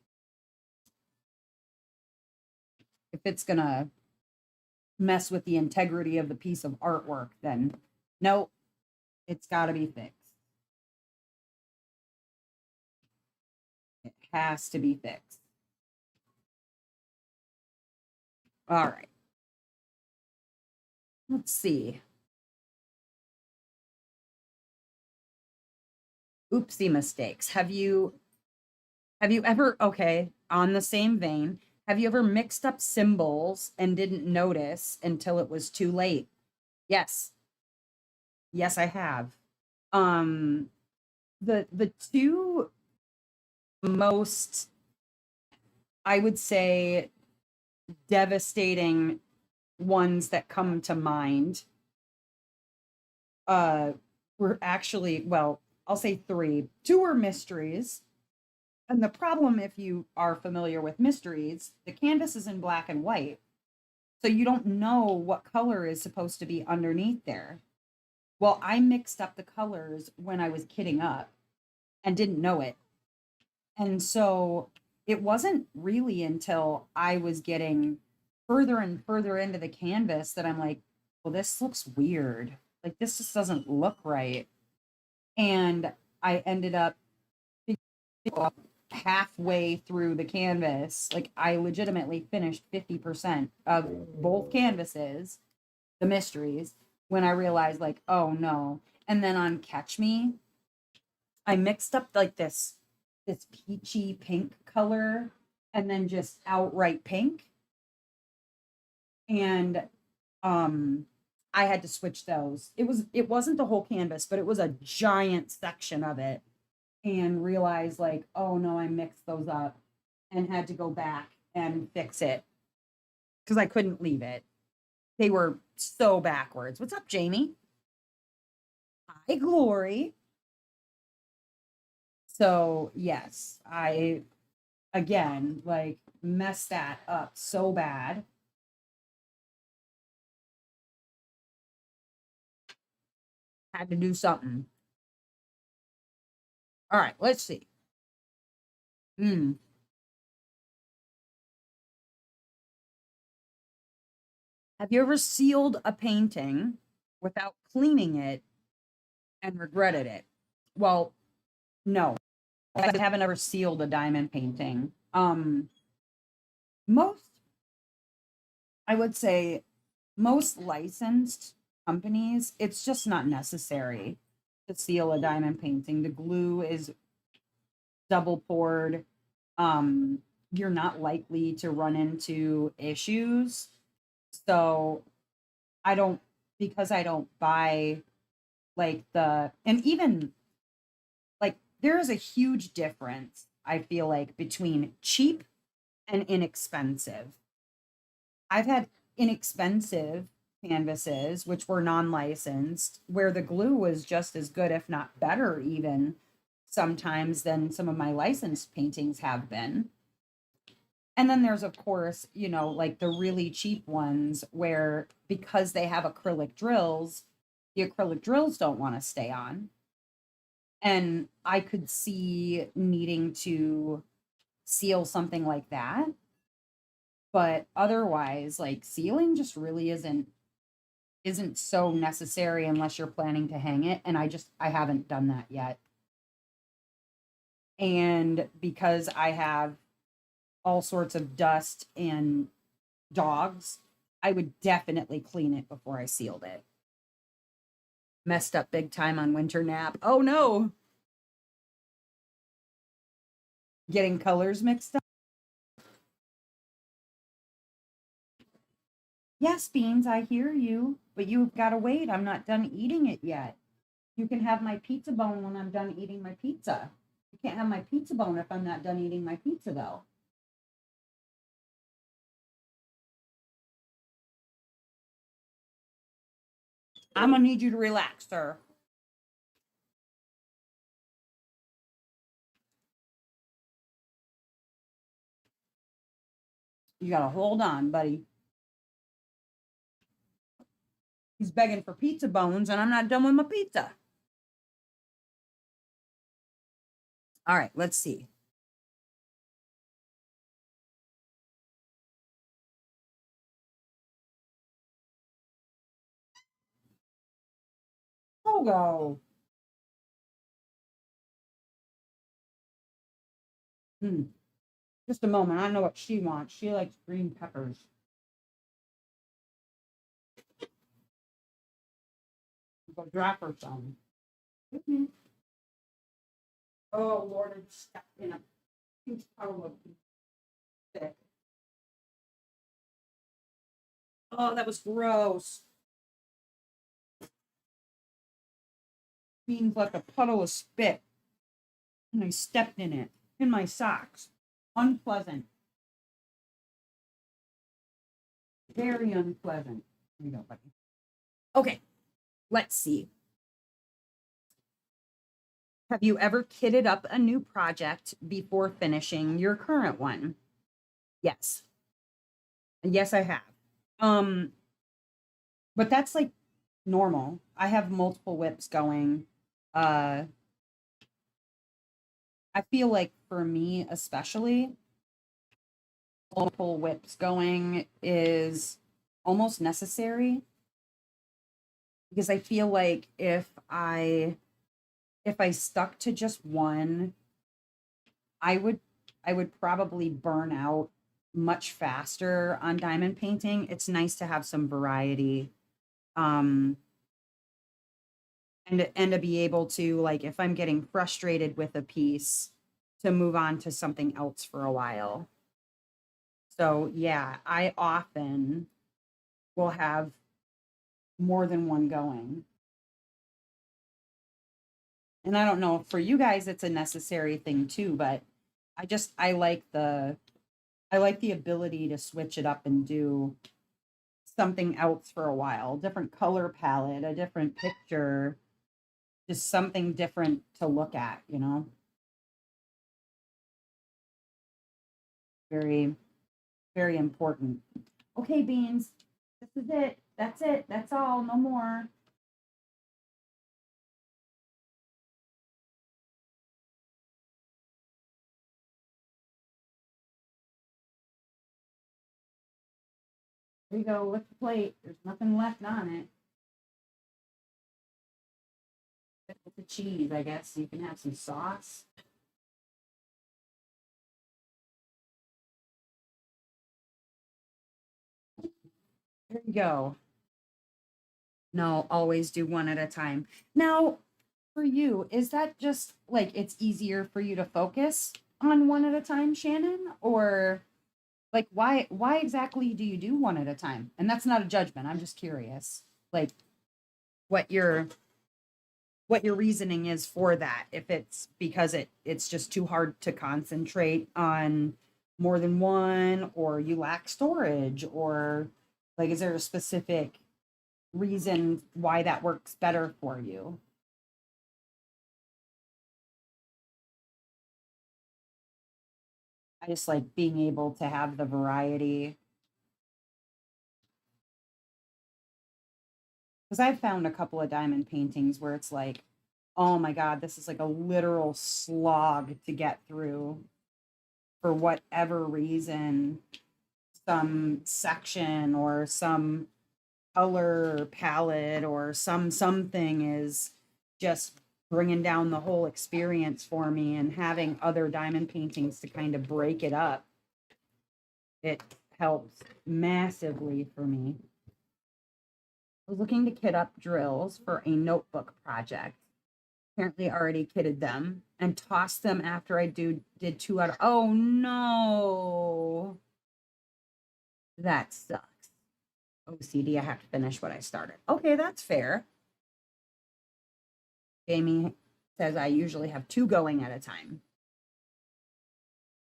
If it's gonna mess with the integrity of the piece of artwork, then no, it's got to be fixed. It has to be fixed. All right. Let's see. Oopsie mistakes. Have you ever, okay, on the same vein, have you ever mixed up symbols and didn't notice until it was too late? Yes. Yes, I have. Um the two most, I would say, devastating ones that come to mind uh were actually, well, I'll say three. Two were mysteries And the problem, if you are familiar with mysteries, the canvas is in black and white. So you don't know what color is supposed to be underneath there. Well, I mixed up the colors when I was kitting up and didn't know it. And so it wasn't really until I was getting further and further into the canvas that I'm like, well, this looks weird. Like, this just doesn't look right. And I ended up halfway through the canvas. Like, I legitimately finished 50% of both canvases, the mysteries, when I realized, like, oh no. And then on Catch Me, I mixed up like this peachy pink color and then just outright pink. And um I had to switch those. It wasn't the whole canvas, but it was a giant section of it, and realized like, oh no, I mixed those up and had to go back and fix it because I couldn't leave it. They were so backwards. What's up, Jamie? Hi, Glory. So, yes, I again like messed that up so bad. Had to do something. All right, let's see. Hmm. Have you ever sealed a painting without cleaning it and regretted it? Well, no. I haven't ever sealed a diamond painting. Most, I would say, most licensed companies, it's just not necessary to seal a diamond painting. The glue is double poured. Um, you're not likely to run into issues. So I don't, because I don't buy like and even like there is a huge difference, I feel like, between cheap and inexpensive. I've had inexpensive canvases, which were non licensed, where the glue was just as good, if not better, even sometimes than some of my licensed paintings have been. And then there's, of course, like the really cheap ones where because they have acrylic drills, the acrylic drills don't want to stay on. And I could see needing to seal something like that. But otherwise, like sealing just really isn't so necessary unless you're planning to hang it. And I haven't done that yet. And because I have all sorts of dust and dogs, I would definitely clean it before I sealed it. Messed up big time on winter nap. Oh no. Getting colors mixed up. Yes, Beans, I hear you, but you've got to wait. I'm not done eating it yet. You can have my pizza bone when I'm done eating my pizza. You can't have my pizza bone if I'm not done eating my pizza, though. I'm gonna need you to relax, sir. You gotta hold on, buddy. He's begging for pizza bones, and I'm not done with my pizza. All right, let's see. Pogo. Hmm. Just a moment. I know what she wants. She likes green peppers. Go drop her some. Mhm. Oh Lord, it's stuck in a huge puddle of thick. Oh, that was gross. Beans like a puddle of spit, and I stepped in it in my socks. Unpleasant. Very unpleasant. Here you go, buddy. Okay, let's see. Have you ever kitted up a new project before finishing your current one? Yes. Yes, I have. Um, but that's like normal. I have multiple whips going. Uh, I feel like for me, especially, multiple whips going is almost necessary because I feel like if I stuck to just one, I would I would probably burn out much faster on diamond painting. It's nice to have some variety. Um and to be able to, like, if I'm getting frustrated with a piece, to move on to something else for a while. So, yeah, I often will have more than one going. And I don't know, for you guys it's a necessary thing too, but I like the ability to switch it up and do something else for a while, different color palette, a different picture, just something different to look at, you know? Very, very important. Okay, Beans, this is it. That's it. That's all. No more. There you go. Lick the plate. There's nothing left on it. With the cheese, I guess. You can have some sauce. There you go. No, always do one at a time. Now, for you, is that just like it's easier for you to focus on one at a time, Shannon? Or like why exactly do you do one at a time? And that's not a judgment. I'm just curious. Like what your what your reasoning is for that. If it's because it's just too hard to concentrate on more than one, or you lack storage, or like is there a specific reason why that works better for you? I just like being able to have the variety because I've found a couple of diamond paintings where it's like, oh my God, this is like a literal slog to get through for whatever reason. Some section or some color palette or something is just bringing down the whole experience for me, and having other diamond paintings to kind of break it up, it helps massively for me. I was looking to kit up drills for a notebook project. Apparently already kitted them and tossed them after I did two out of, oh no. That sucks. OCD, I have to finish what I started. Okay, that's fair. Jamie says I usually have two going at a time.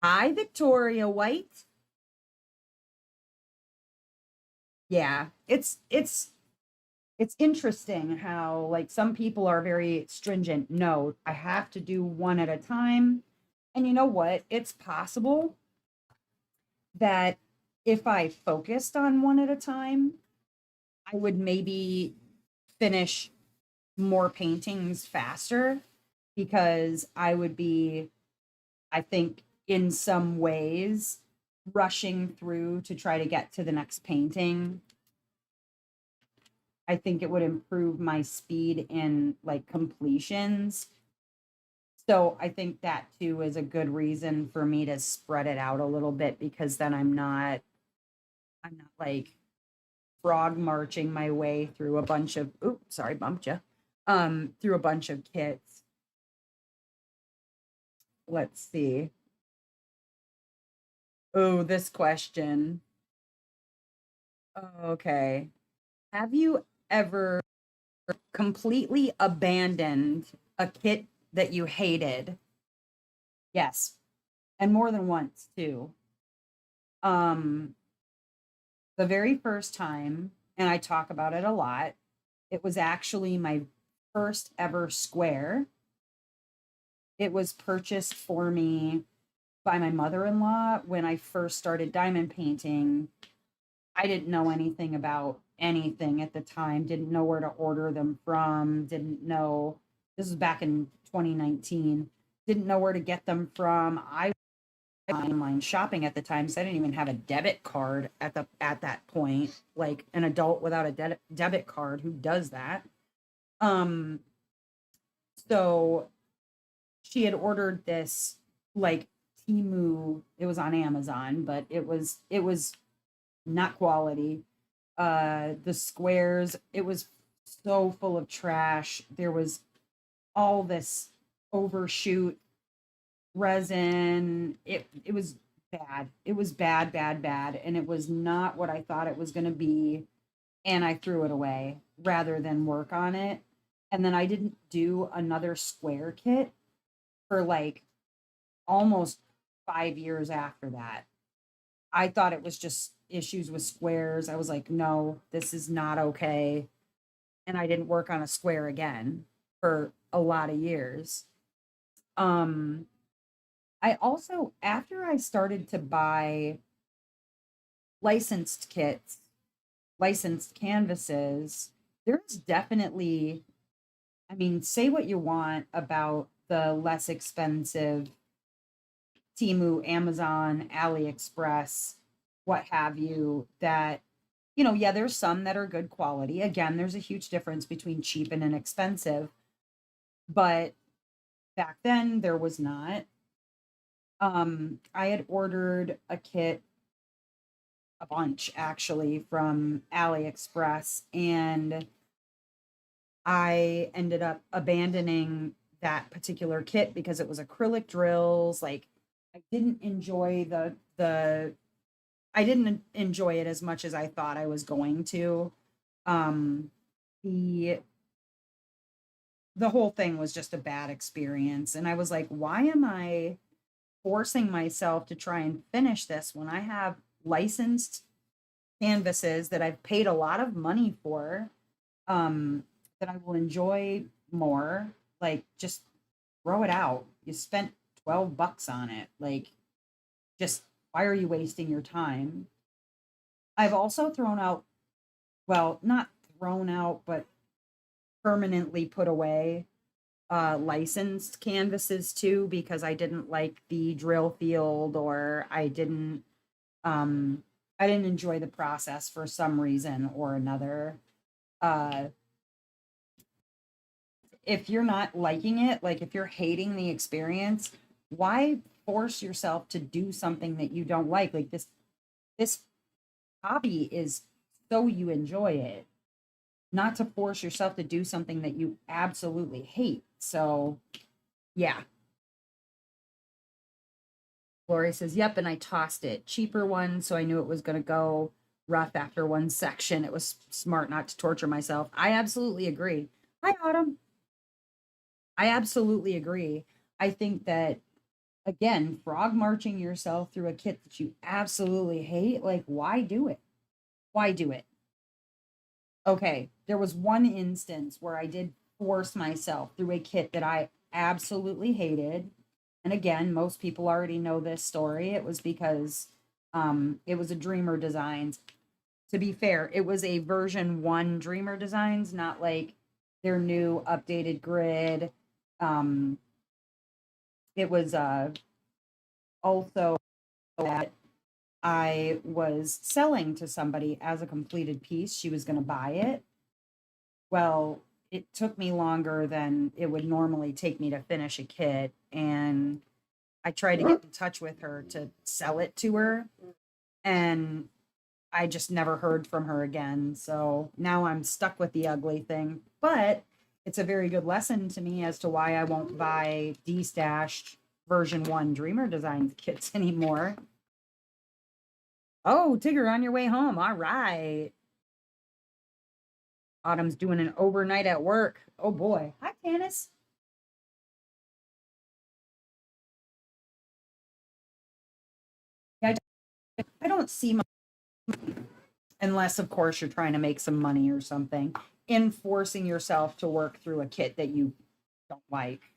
Hi, Victoria White. Yeah, it's interesting how like some people are very stringent. No, I have to do one at a time. And you know what? It's possible that if I focused on one at a time, I would maybe finish more paintings faster because I would be, I think, in some ways, rushing through to try to get to the next painting. I think it would improve my speed in like completions. So I think that too is a good reason for me to spread it out a little bit, because then I'm not like frog marching my way through a bunch of, oops, sorry, bumped you. Through a bunch of kits. Let's see. Oh, this question. Okay. Have you ever completely abandoned a kit that you hated? Yes. And more than once too. Um, the very first time, and I talk about it a lot, it was actually my first ever square. It was purchased for me by my mother-in-law when I first started diamond painting. I didn't know anything about anything at the time, didn't know where to order them from, didn't know, this was back in 2019, didn't know where to get them from. I was online shopping at the time, so I didn't even have a debit card at that point, like an adult without a debit card, who does that? Um, so she had ordered this like Temu, it was on Amazon, but it was not quality. The squares, it was so full of trash. There was all this overshoot resin. It was bad. It was bad, bad, bad, and it was not what I thought it was going to be, and I threw it away rather than work on it. And then I didn't do another square kit for like almost 5 years after that. I thought it was just issues with squares. I was like, "No, this is not okay." And I didn't work on a square again for a lot of years. Um, I also, after I started to buy licensed kits, licensed canvases, there's definitely, I mean, say what you want about the less expensive Temu, Amazon, AliExpress, what have you, that, yeah, there's some that are good quality. Again, there's a huge difference between cheap and inexpensive, but back then there was not. I had ordered a kit, a bunch actually, from AliExpress, and I ended up abandoning that particular kit because it was acrylic drills. Like, I didn't enjoy the I didn't enjoy it as much as I thought I was going to. Um, the the whole thing was just a bad experience, and I was like, why am I forcing myself to try and finish this when I have licensed canvases that I've paid a lot of money for, um, that I will enjoy more? Like, just throw it out. You spent $12 on it. Like, just why are you wasting your time? I've also thrown out, well, not thrown out, but permanently put away licensed canvases too, because I didn't like the drill field, or um I didn't enjoy the process for some reason or another. Uh if you're not liking it, like if you're hating the experience, why force yourself to do something that you don't like? Like, this hobby is so you enjoy it, not to force yourself to do something that you absolutely hate. So, yeah. Lori says, "Yep," and I tossed it. Cheaper one, so I knew it was going to go rough after one section. It was smart not to torture myself. I absolutely agree. Hi, Autumn. I absolutely agree. I think that, again, frog marching yourself through a kit that you absolutely hate, like, why do it? Why do it? Okay, there was one instance where I did force myself through a kit that I absolutely hated. And again, most people already know this story. It was because it was a Dreamer Designs. To be fair, it was a version 1 Dreamer Designs, not like their new updated grid. Um it was also that I was selling to somebody as a completed piece. She was going to buy it. Well, it took me longer than it would normally take me to finish a kit, and I tried to get in touch with her to sell it to her, and I just never heard from her again. So now I'm stuck with the ugly thing, but it's a very good lesson to me as to why I won't buy destashed version 1 Dreamer Designs kits anymore. Oh, Tigger, on your way home. All right. Autumn's doing an overnight at work. Oh boy. Hi, Tannis. Yeah, I don't see my, unless of course you're trying to make some money or something, in forcing yourself to work through a kit that you don't like.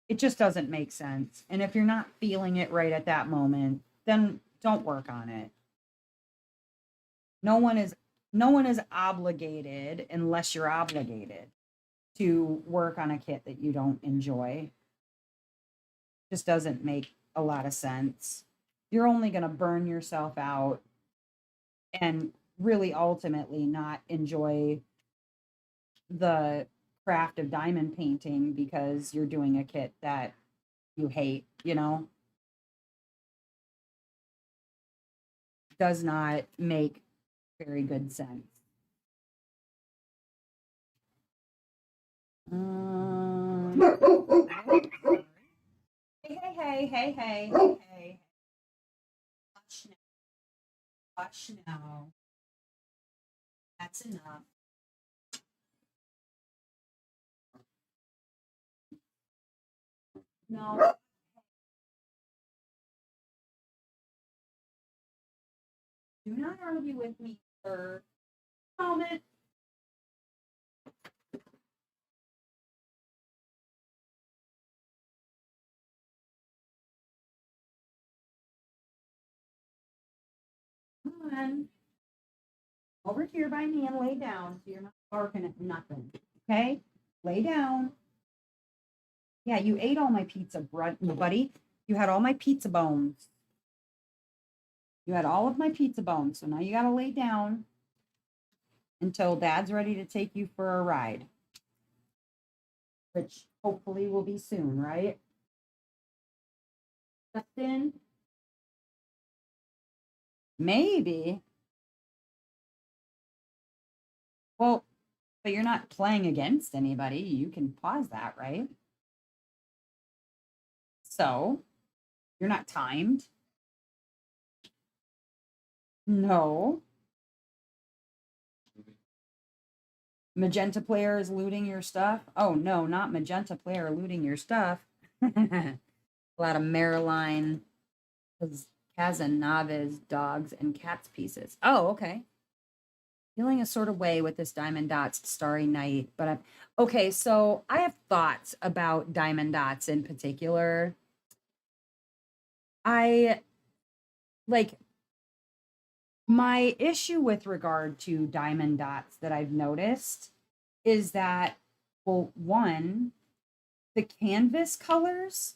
It just doesn't make sense. And if you're not feeling it right at that moment, then don't work on it. No one is no one is obligated unless you're obligated to work on a kit that you don't enjoy. Just doesn't make a lot of sense. You're only going to burn yourself out and really ultimately not enjoy the craft of diamond painting because you're doing a kit that you hate, does not make very good sense. Hey, hey, hey, hey, hey, hey, hey. Hush now. Hush now. That's enough. No. Do not argue with me for a moment. Come on. Over here by me and lay down so you're not barking at nothing. Okay? Lay down. Yeah, you ate all my pizza, buddy. You had all my pizza bones. You had all of my pizza bones. So now you got to lay down until dad's ready to take you for a ride, which hopefully will be soon, right? Justin? Maybe. Well, but you're not playing against anybody. You can pause that, right? So you're not timed. No. Magenta player is looting your stuff. Oh, no, not magenta player looting your stuff. A lot of Marilyn, Casanava's dogs and cats pieces. Oh, okay. Feeling a sort of way with this Diamond Dots Starry Night, but I'm okay. So I have thoughts about Diamond Dots in particular. I like my issue with regard to Diamond Dots that I've noticed is that, well, one, the canvas colors,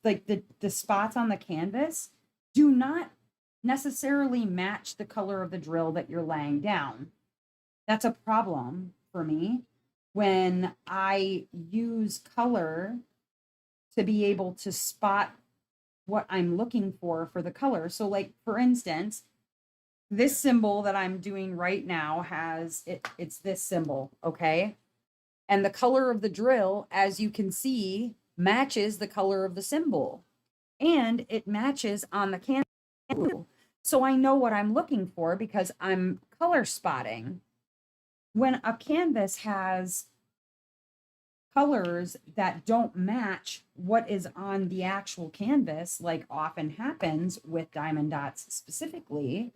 the spots on the canvas do not necessarily match the color of the drill that you're laying down. That's a problem for me when I use color to be able to spot what I'm looking for the color. So, like, for instance, this symbol that I'm doing right now it's this symbol, okay? And the color of the drill, as you can see, matches the color of the symbol. And it matches on the canvas. So I know what I'm looking for because I'm color spotting. When a canvas has colors that don't match what is on the actual canvas, like often happens with Diamond Dots specifically,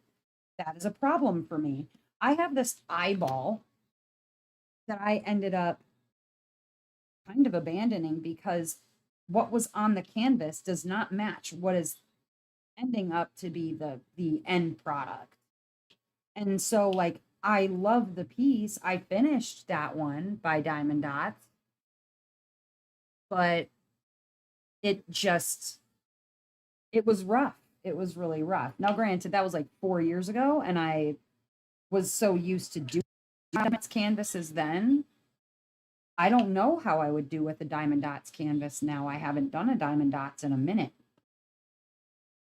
that is a problem for me. I have this eyeball that I ended up kind of abandoning because what was on the canvas does not match what is ending up to be the end product. And so, like, I love the piece. I finished that one by Diamond Dots, but it was rough. It was really rough. Now, granted, that was like 4 years ago, and I was so used to doing canvases then. I don't know how I would do with a Diamond Dots canvas now. I haven't done a Diamond Dots in a minute.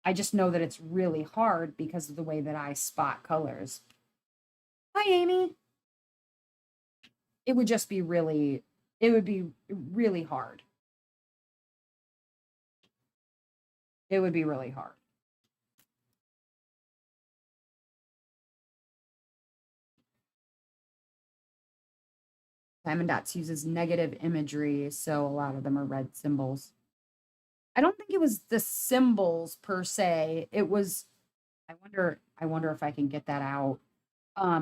I just know that it's really hard because of the way that I spot colors. Hi, Amy. It would just be really, it would be really hard. It would be really hard. Diamond Dots uses negative imagery, so a lot of them are red symbols. I don't think it was the symbols per se. It was, I wonder if I can get that out. I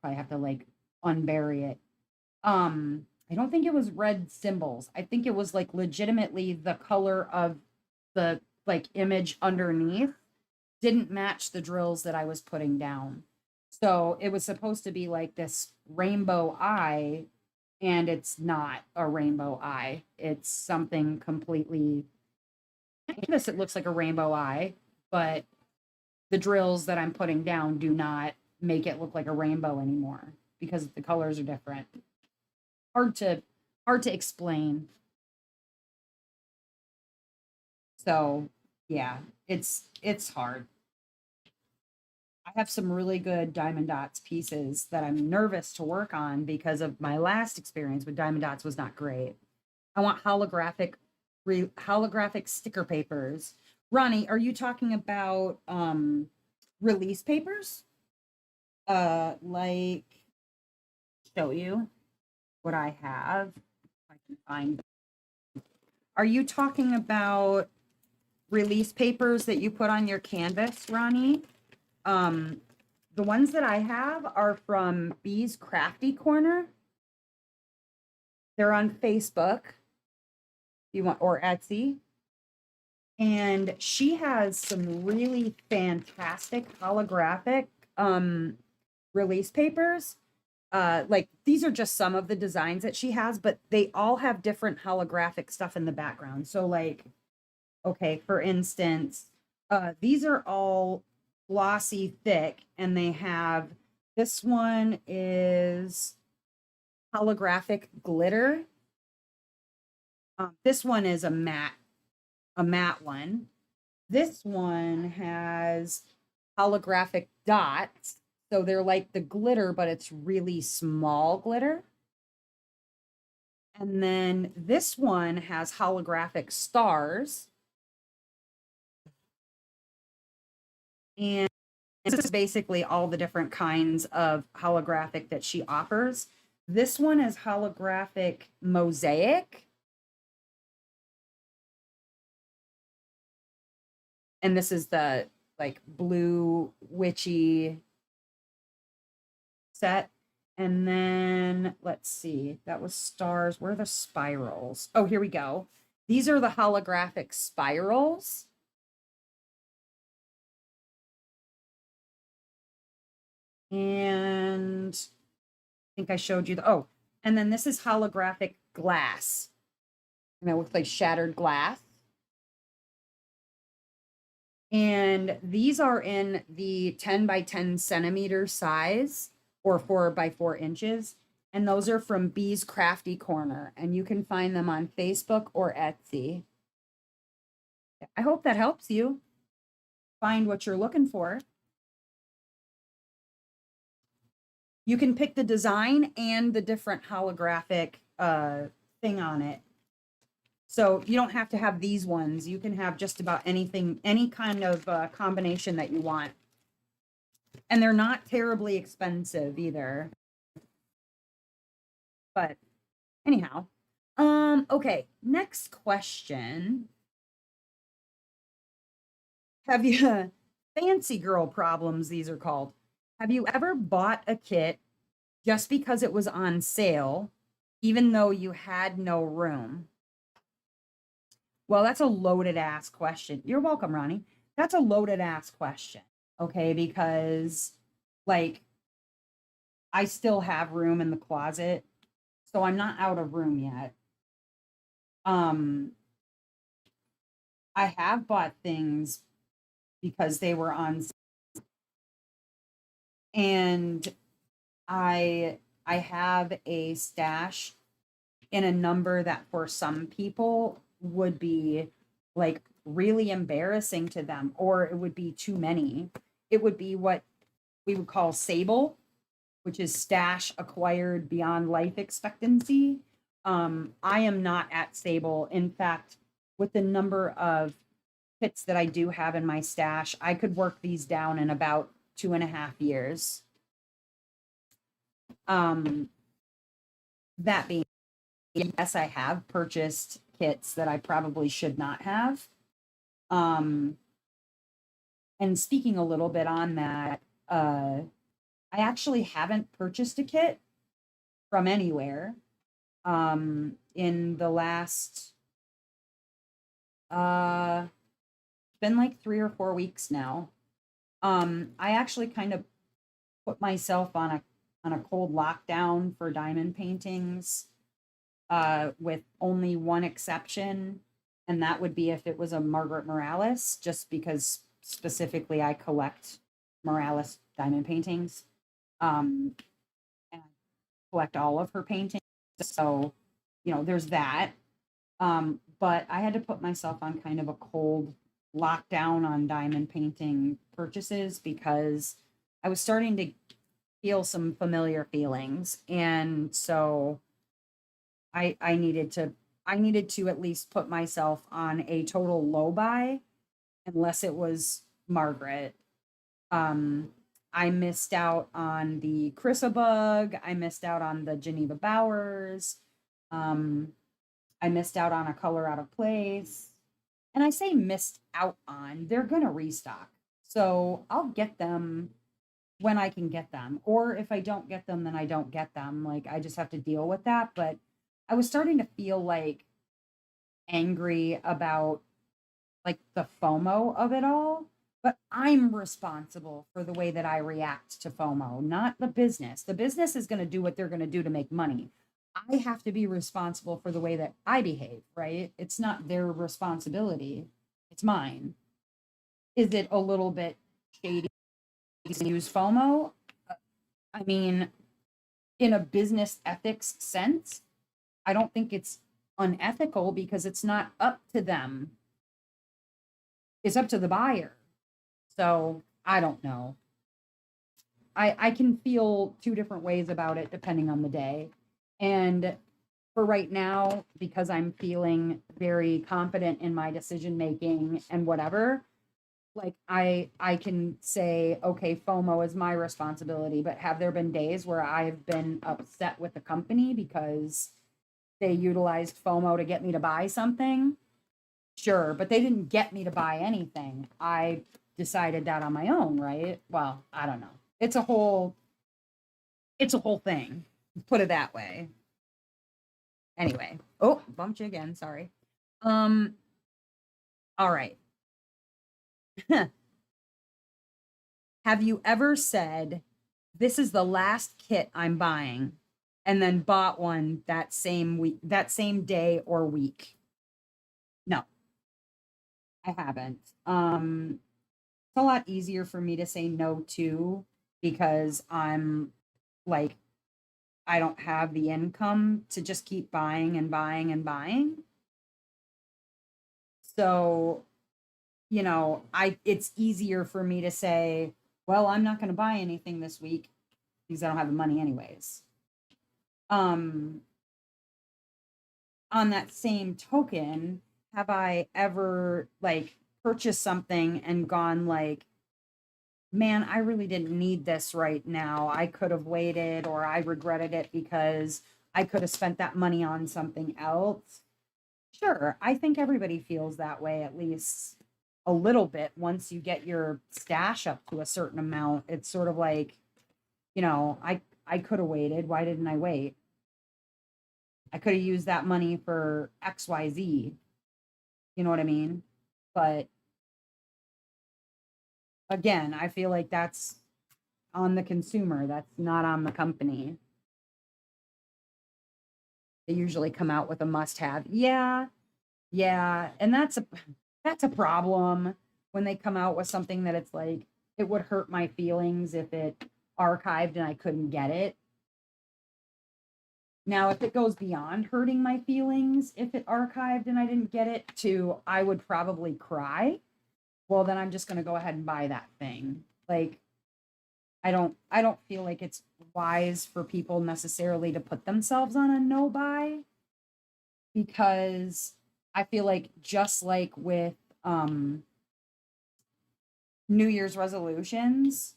probably have to like unbury it. I don't think it was red symbols. I think it was like legitimately the color of the like image underneath didn't match the drills that I was putting down. So it was supposed to be like this rainbow eye, and it's not a rainbow eye. It's something completely, I guess it looks like a rainbow eye, but the drills that I'm putting down do not make it look like a rainbow anymore because the colors are different. Hard to hard to explain. So, yeah, it's hard. I have some really good Diamond Dots pieces that I'm nervous to work on because of my last experience with Diamond Dots was not great. I want holographic sticker papers. Ronnie, are you talking about release papers? Like show you what I have. If I can find. Are you talking about release papers that you put on your canvas, Ronnie? Um, the ones that I have are from Bee's Crafty Corner. They're on Facebook. You want or Etsy. And she has some really fantastic holographic release papers. Like these are just some of the designs that she has, but they all have different holographic stuff in the background. So like, okay, for instance, these are all glossy thick, and they have this one is holographic glitter. This one is a matte one. This one has holographic dots. So they're like the glitter, but it's really small glitter. And then this one has holographic stars. And this is basically all the different kinds of holographic that she offers. This one is holographic mosaic. And this is the like blue witchy set. And then let's see, that was stars. Where are the spirals? Oh, here we go. These are the holographic spirals. And I think I showed you the, oh, and then this is holographic glass. And it looks like shattered glass. And these are in the 10 by 10 centimeter size or 4 by 4 inches. And those are from Bee's Crafty Corner. And you can find them on Facebook or Etsy. I hope that helps you find what you're looking for. You can pick the design and the different holographic thing on it. So you don't have to have these ones. You can have just about anything, any kind of combination that you want. And they're not terribly expensive either. But anyhow, okay, next question. Have you fancy girl problems, these are called. Have you ever bought a kit just because it was on sale, even though you had no room? Well, that's a loaded ass question. You're welcome, Ronnie. That's a loaded ass question. Okay, because like I still have room in the closet, so I'm not out of room yet. Um, I have bought things because they were on and I have a stash in a number that for some people would be like really embarrassing to them, or it would be too many. It would be what we would call sable, which is stash acquired beyond life expectancy. I am not at sable. In fact, with the number of kits that I do have in my stash, I could work these down in about 2.5 years. Um, that being, yes, I have purchased kits that I probably should not have. Um, and speaking a little bit on that, I actually haven't purchased a kit from anywhere. in the last uh been like 3 or 4 weeks now. I actually kind of put myself on a cold lockdown for diamond paintings, with only one exception, and that would be if it was a Margaret Morales, just because specifically I collect Morales diamond paintings. And I collect all of her paintings. So, there's that. But I had to put myself on kind of a cold lockdown on diamond painting purchases because I was starting to feel some familiar feelings. And so I needed to at least put myself on a total low buy, unless it was Margaret. Um, I missed out on the Bug. I missed out on the Geneva Bowers. Um, I missed out on a color out of place. And I say missed out on, they're going to restock. So I'll get them when I can get them. Or if I don't get them, then I don't get them. Like, I just have to deal with that. But I was starting to feel like angry about like the FOMO of it all. But I'm responsible for the way that I react to FOMO, not the business. The business is going to do what they're going to do to make money. I have to be responsible for the way that I behave, right? It's not their responsibility, it's mine. Is it a little bit shady to use FOMO? I mean, in a business ethics sense, I don't think it's unethical because it's not up to them. It's up to the buyer. So I don't know. I can feel two different ways about it depending on the day. And for right now, because I'm feeling very confident in my decision making and whatever, like I can say, okay, FOMO is my responsibility. But have there been days where I've been upset with the company because they utilized FOMO to get me to buy something? Sure, but they didn't get me to buy anything. I decided that on my own, right? Well, I don't know. It's a whole thing. Put it that way. Anyway. Oh, bumped you again, sorry. Um all right. Have you ever said, this is the last kit I'm buying, and then bought one that same week, that same day or week? No, I haven't. It's a lot easier for me to say no to because I'm like, I don't have the income to just keep buying and buying and buying. So, I it's easier for me to say, well, I'm not going to buy anything this week because I don't have the money anyways. Um on that same token, have I ever like purchased something and gone like, man, I really didn't need this right now. I could have waited, or I regretted it because I could have spent that money on something else? Sure, I think everybody feels that way at least a little bit once you get your stash up to a certain amount. It's sort of like, I could have waited. Why didn't I wait? I could have used that money for XYZ. You know what I mean? But again, I feel like that's on the consumer. That's not on the company. They usually come out with a must have. Yeah, yeah. And that's a problem when they come out with something that it's like, it would hurt my feelings if it archived and I couldn't get it. Now, if it goes beyond hurting my feelings, if it archived and I didn't get it, to I would probably cry, well, then I'm just going to go ahead and buy that thing. Like, I don't feel like it's wise for people necessarily to put themselves on a no buy, because I feel like, just like with New Year's resolutions,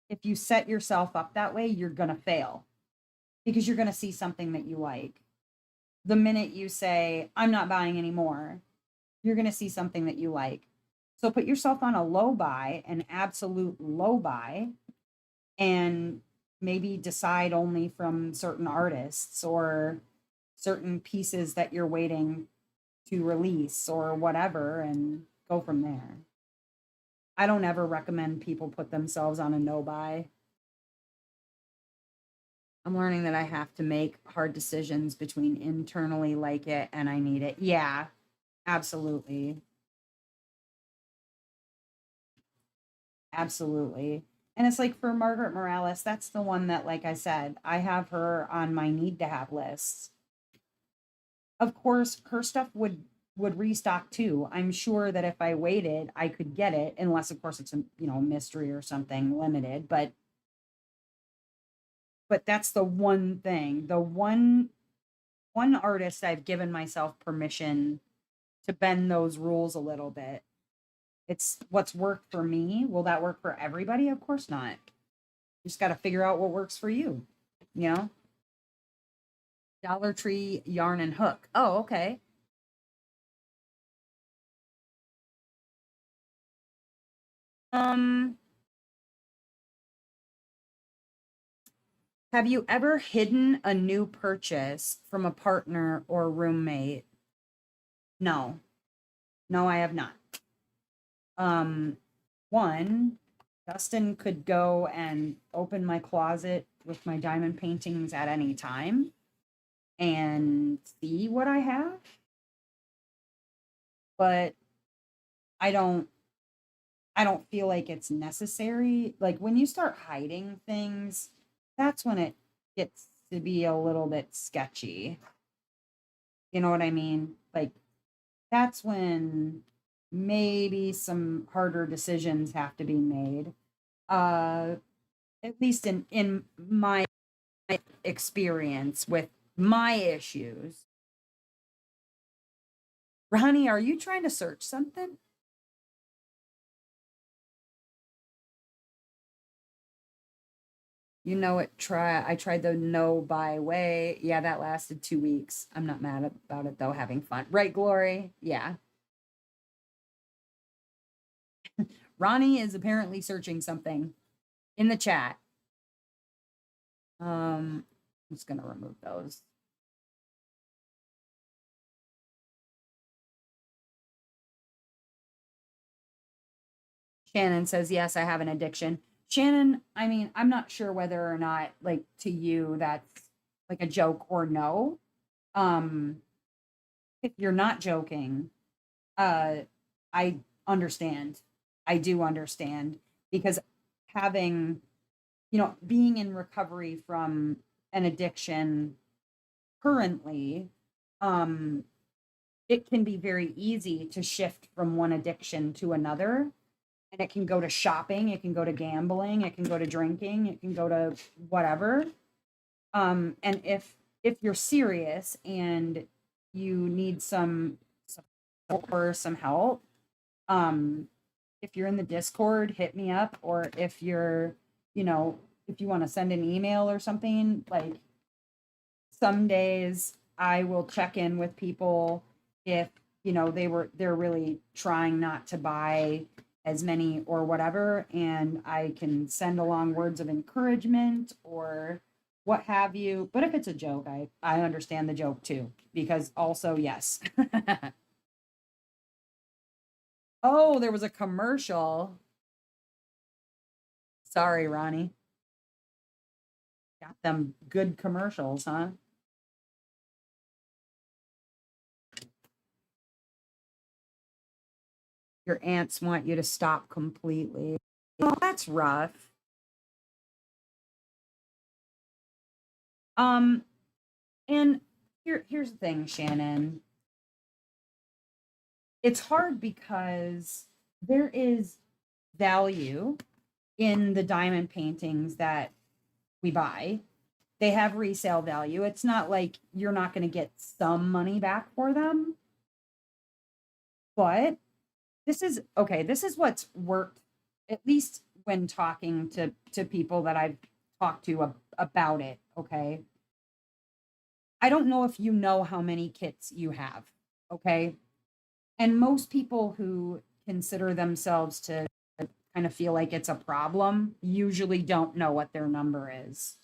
if you set yourself up that way, you're going to fail because you're going to see something that you like. The minute you say, I'm not buying anymore, you're going to see something that you like. So put yourself on a low buy, an absolute low buy, and maybe decide only from certain artists, or certain pieces that you're waiting to release or whatever and go from there. I don't ever recommend people put themselves on a no buy. I'm learning that I have to make hard decisions between internally like it and I need it. Yeah, absolutely. Absolutely. And it's like for Margaret Morales, that's the one that, like I said, I have her on my need to have list. Of course, her stuff would restock too. I'm sure that if I waited, I could get it, unless of course it's a mystery or something limited. But that's the one thing, the one artist I've given myself permission to bend those rules a little bit. It's what's worked for me. Will that work for everybody? Of course not. You just got to figure out what works for you. You know, Dollar Tree yarn and hook. Oh, okay. Um, have you ever hidden a new purchase from a partner or roommate? No. No, I have not. Um, one, Dustin could go and open my closet with my diamond paintings at any time and see what I have, but I don't I don't feel like it's necessary. Like when you start hiding things, that's when it gets to be a little bit sketchy. You know what I mean? Like that's when maybe some harder decisions have to be made. Uh at least in my experience with my issues. Ronnie, are you trying to search something? You know it. I tried the no buy way. Yeah, that lasted 2 weeks. I'm not mad about it though, having fun. Right, Glory? Yeah. Ronnie is apparently searching something in the chat. I'm just gonna remove those. Shannon says, yes, I have an addiction. Shannon, I mean, I'm not sure whether or not, like, to you, that's like a joke or no. Um, if you're not joking, uh, I understand. I do understand because having, being in recovery from an addiction currently, um, it can be very easy to shift from one addiction to another. And it can go to shopping, it can go to gambling, it can go to drinking, it can go to whatever. And if you're serious and you need some support or some help, um, if you're in the Discord, hit me up. Or if you're, if you want to send an email or something, like some days I will check in with people if, they're really trying not to buy as many or whatever, and I can send along words of encouragement or what have you. But if it's a joke, I understand the joke too, because also, yes. Oh, there was a commercial. Sorry, Ronnie. Got them good commercials, huh? Your aunts want you to stop completely. Oh, that's rough. Um, and here's the thing, Shannon. It's hard because there is value in the diamond paintings that we buy. They have resale value. It's not like you're not going to get some money back for them. But this is okay. This is what's worked, at least when talking to people that I've talked to about it. Okay, I don't know if you know how many kits you have. Okay, and most people who consider themselves to kind of feel like it's a problem usually don't know what their number is.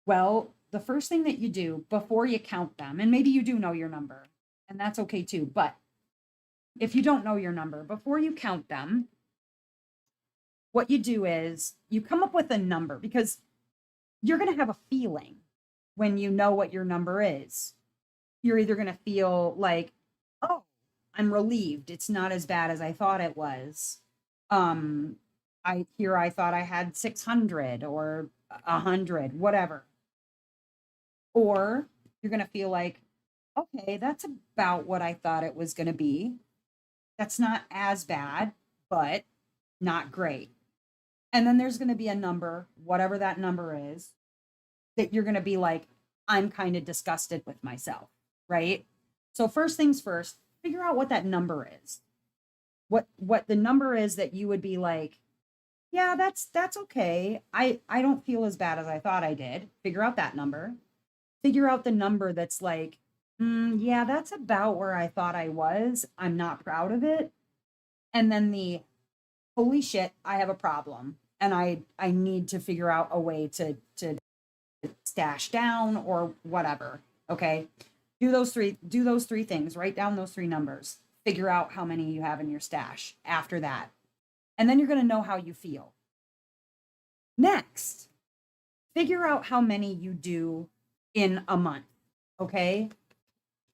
Well, the first thing that you do before you count them, and maybe you do know your number, and that's okay too. But if you don't know your number, before you count them, what you do is you come up with a number because you're going to have a feeling when you know what your number is. You're either going to feel like, oh, I'm relieved. It's not as bad as I thought it was. Um, I thought I had 600 or 100, whatever. Or you're going to feel like, okay, that's about what I thought it was going to be. That's not as bad, but not great. And then there's going to be a number, whatever that number is, that you're going to be like, I'm kind of disgusted with myself, right? So first things first, figure out what that number is. What the number is that you would be like, yeah, that's okay. I don't feel as bad as I thought I did. Figure out that number. Figure out the number that's like, yeah, that's about where I thought I was. I'm not proud of it. And then the holy shit, I have a problem. And I need to figure out a way to stash down or whatever. Okay. Do those three things. Write down those three numbers. Figure out how many you have in your stash after that. And then you're going to know how you feel. Next, figure out how many you do in a month. Okay.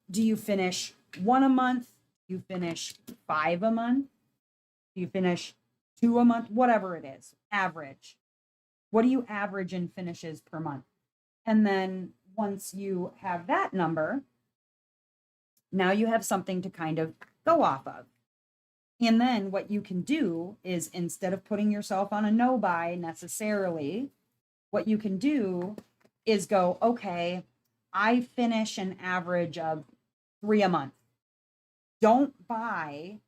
Do you finish one a month? Do you finish 5 a month? Do you finish 2 a month? Whatever it is, average. What do you average in finishes per month? And then once you have that number, now you have something to kind of go off of. And then what you can do is, instead of putting yourself on a no buy necessarily, what you can do is go, okay, I finish an average of 3 a month. Don't buy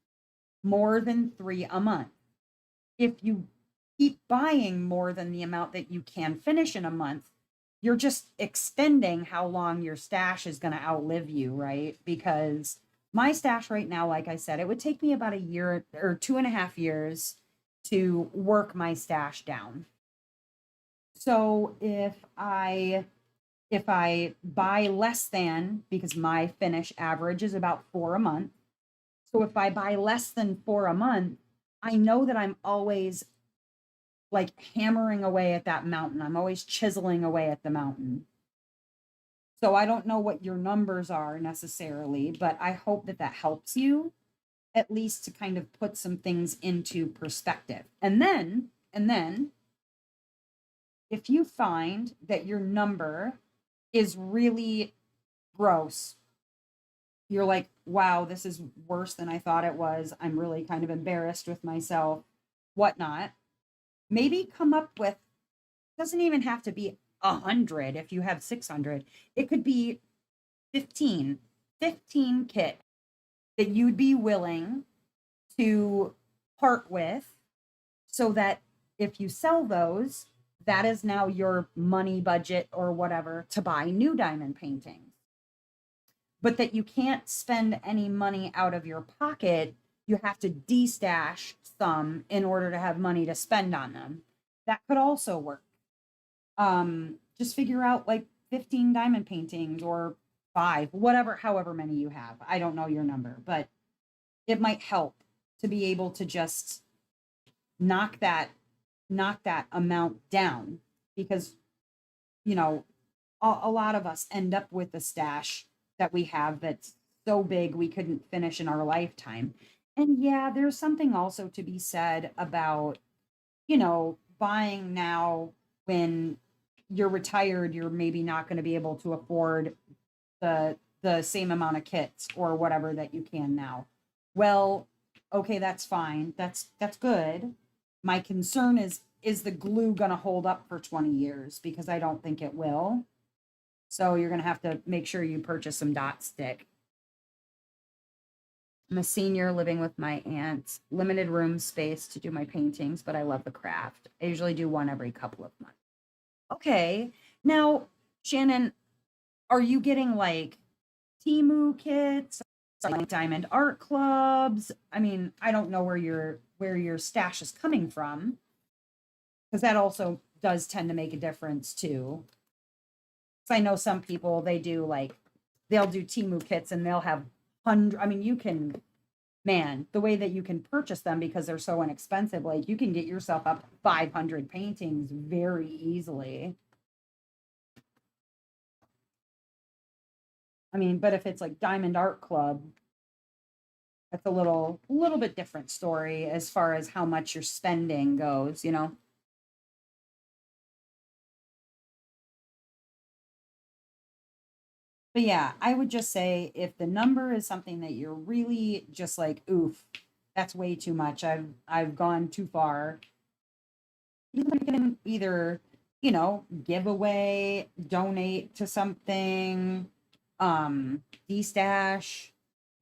more than 3 a month. If you keep buying more than the amount that you can finish in a month, you're just extending how long your stash is going to outlive you, right? Because my stash right now, like I said, it would take me about a year or 2.5 years to work my stash down. So if I buy less than, because my finish average is about 4 a month. So if I buy less than 4 a month, I know that I'm always like hammering away at that mountain. I'm always chiseling away at the mountain. So I don't know what your numbers are necessarily, but I hope that that helps you at least to kind of put some things into perspective. And then if you find that your number is really gross, you're like, wow, this is worse than I thought it was. I'm really kind of embarrassed with myself, whatnot. Maybe come up with, doesn't even have to be 100 if you have 600. It could be 15 kit that you'd be willing to part with, so that if you sell those, that is now your money budget or whatever to buy new diamond paintings. But that you can't spend any money out of your pocket. You have to destash some in order to have money to spend on them. That could also work. Just figure out like 15 diamond paintings or 5, whatever, however many you have. I don't know your number, but it might help to be able to just knock that amount down, because you know a lot of us end up with a stash that we have that's so big we couldn't finish in our lifetime. And yeah, there's something also to be said about, buying now when you're retired. You're maybe not going to be able to afford the same amount of kits or whatever that you can now. Well, okay, that's fine. That's good. My concern is the glue going to hold up for 20 years? Because I don't think it will. So you're going to have to make sure you purchase some dot stick. I'm a senior living with my aunt. Limited room space to do my paintings, but I love the craft. I usually do one every couple of months. Okay. Now, Shannon, are you getting like Temu kits, like Diamond Art Clubs? I mean, I don't know where your stash is coming from, because that also does tend to make a difference too. So I know some people, they do like, they'll do Temu kits and they'll have I mean, you can, man, the way that you can purchase them because they're so inexpensive, like you can get yourself up 500 paintings very easily. I mean, but if it's like Diamond Art Club, that's a little bit different story as far as how much your spending goes, you know. But yeah, I would just say if the number is something that you're really just like, oof, that's way too much. I've gone too far. You can either, you know, give away, donate to something, D-stash,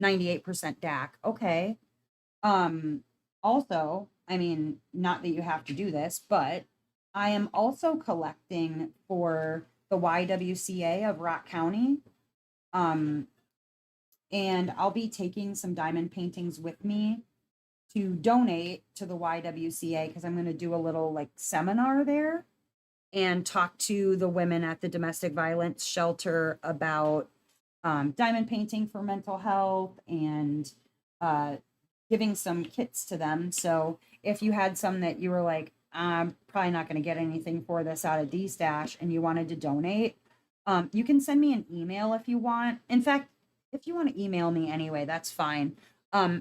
98% DAC. Okay. Also, I mean, not that you have to do this, but I am also collecting for the YWCA of Rock County. Um, and I'll be taking some diamond paintings with me to donate to the YWCA because I'm going to do a little like seminar there and talk to the women at the domestic violence shelter about diamond painting for mental health and uh, giving some kits to them. So if you had some that you were like, I'm probably not going to get anything for this out of D-Stash and you wanted to donate, you can send me an email if you want. In fact, if you want to email me anyway, that's fine.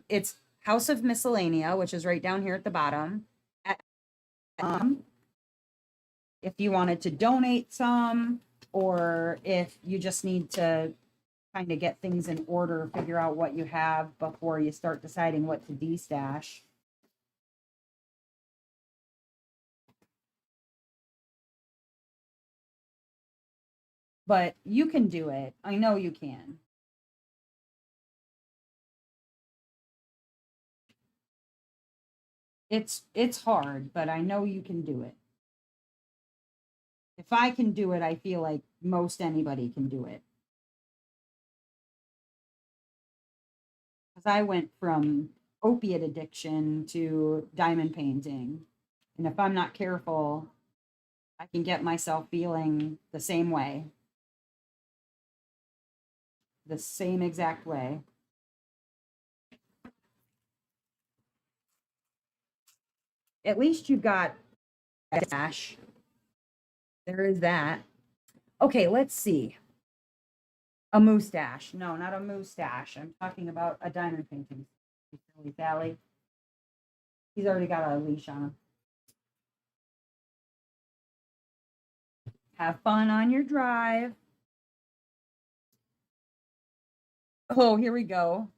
It's House of Miscellanea, which is right down here at the bottom. At, if you wanted to donate some, or if you just need to kind of get things in order, figure out what you have before you start deciding what to de-stash. But you can do it. I know you can. It's hard, but I know you can do it. If I can do it, I feel like most anybody can do it. Because I went from opiate addiction to diamond painting. And if I'm not careful, I can get myself feeling the same way, the same exact way. At least you've got a dash. There is that. Okay, let's see. A moustache. No, not a moustache. I'm talking about a diamond painting. Silly Sally. He's already got a leash on him. Have fun on your drive. Oh, here we go.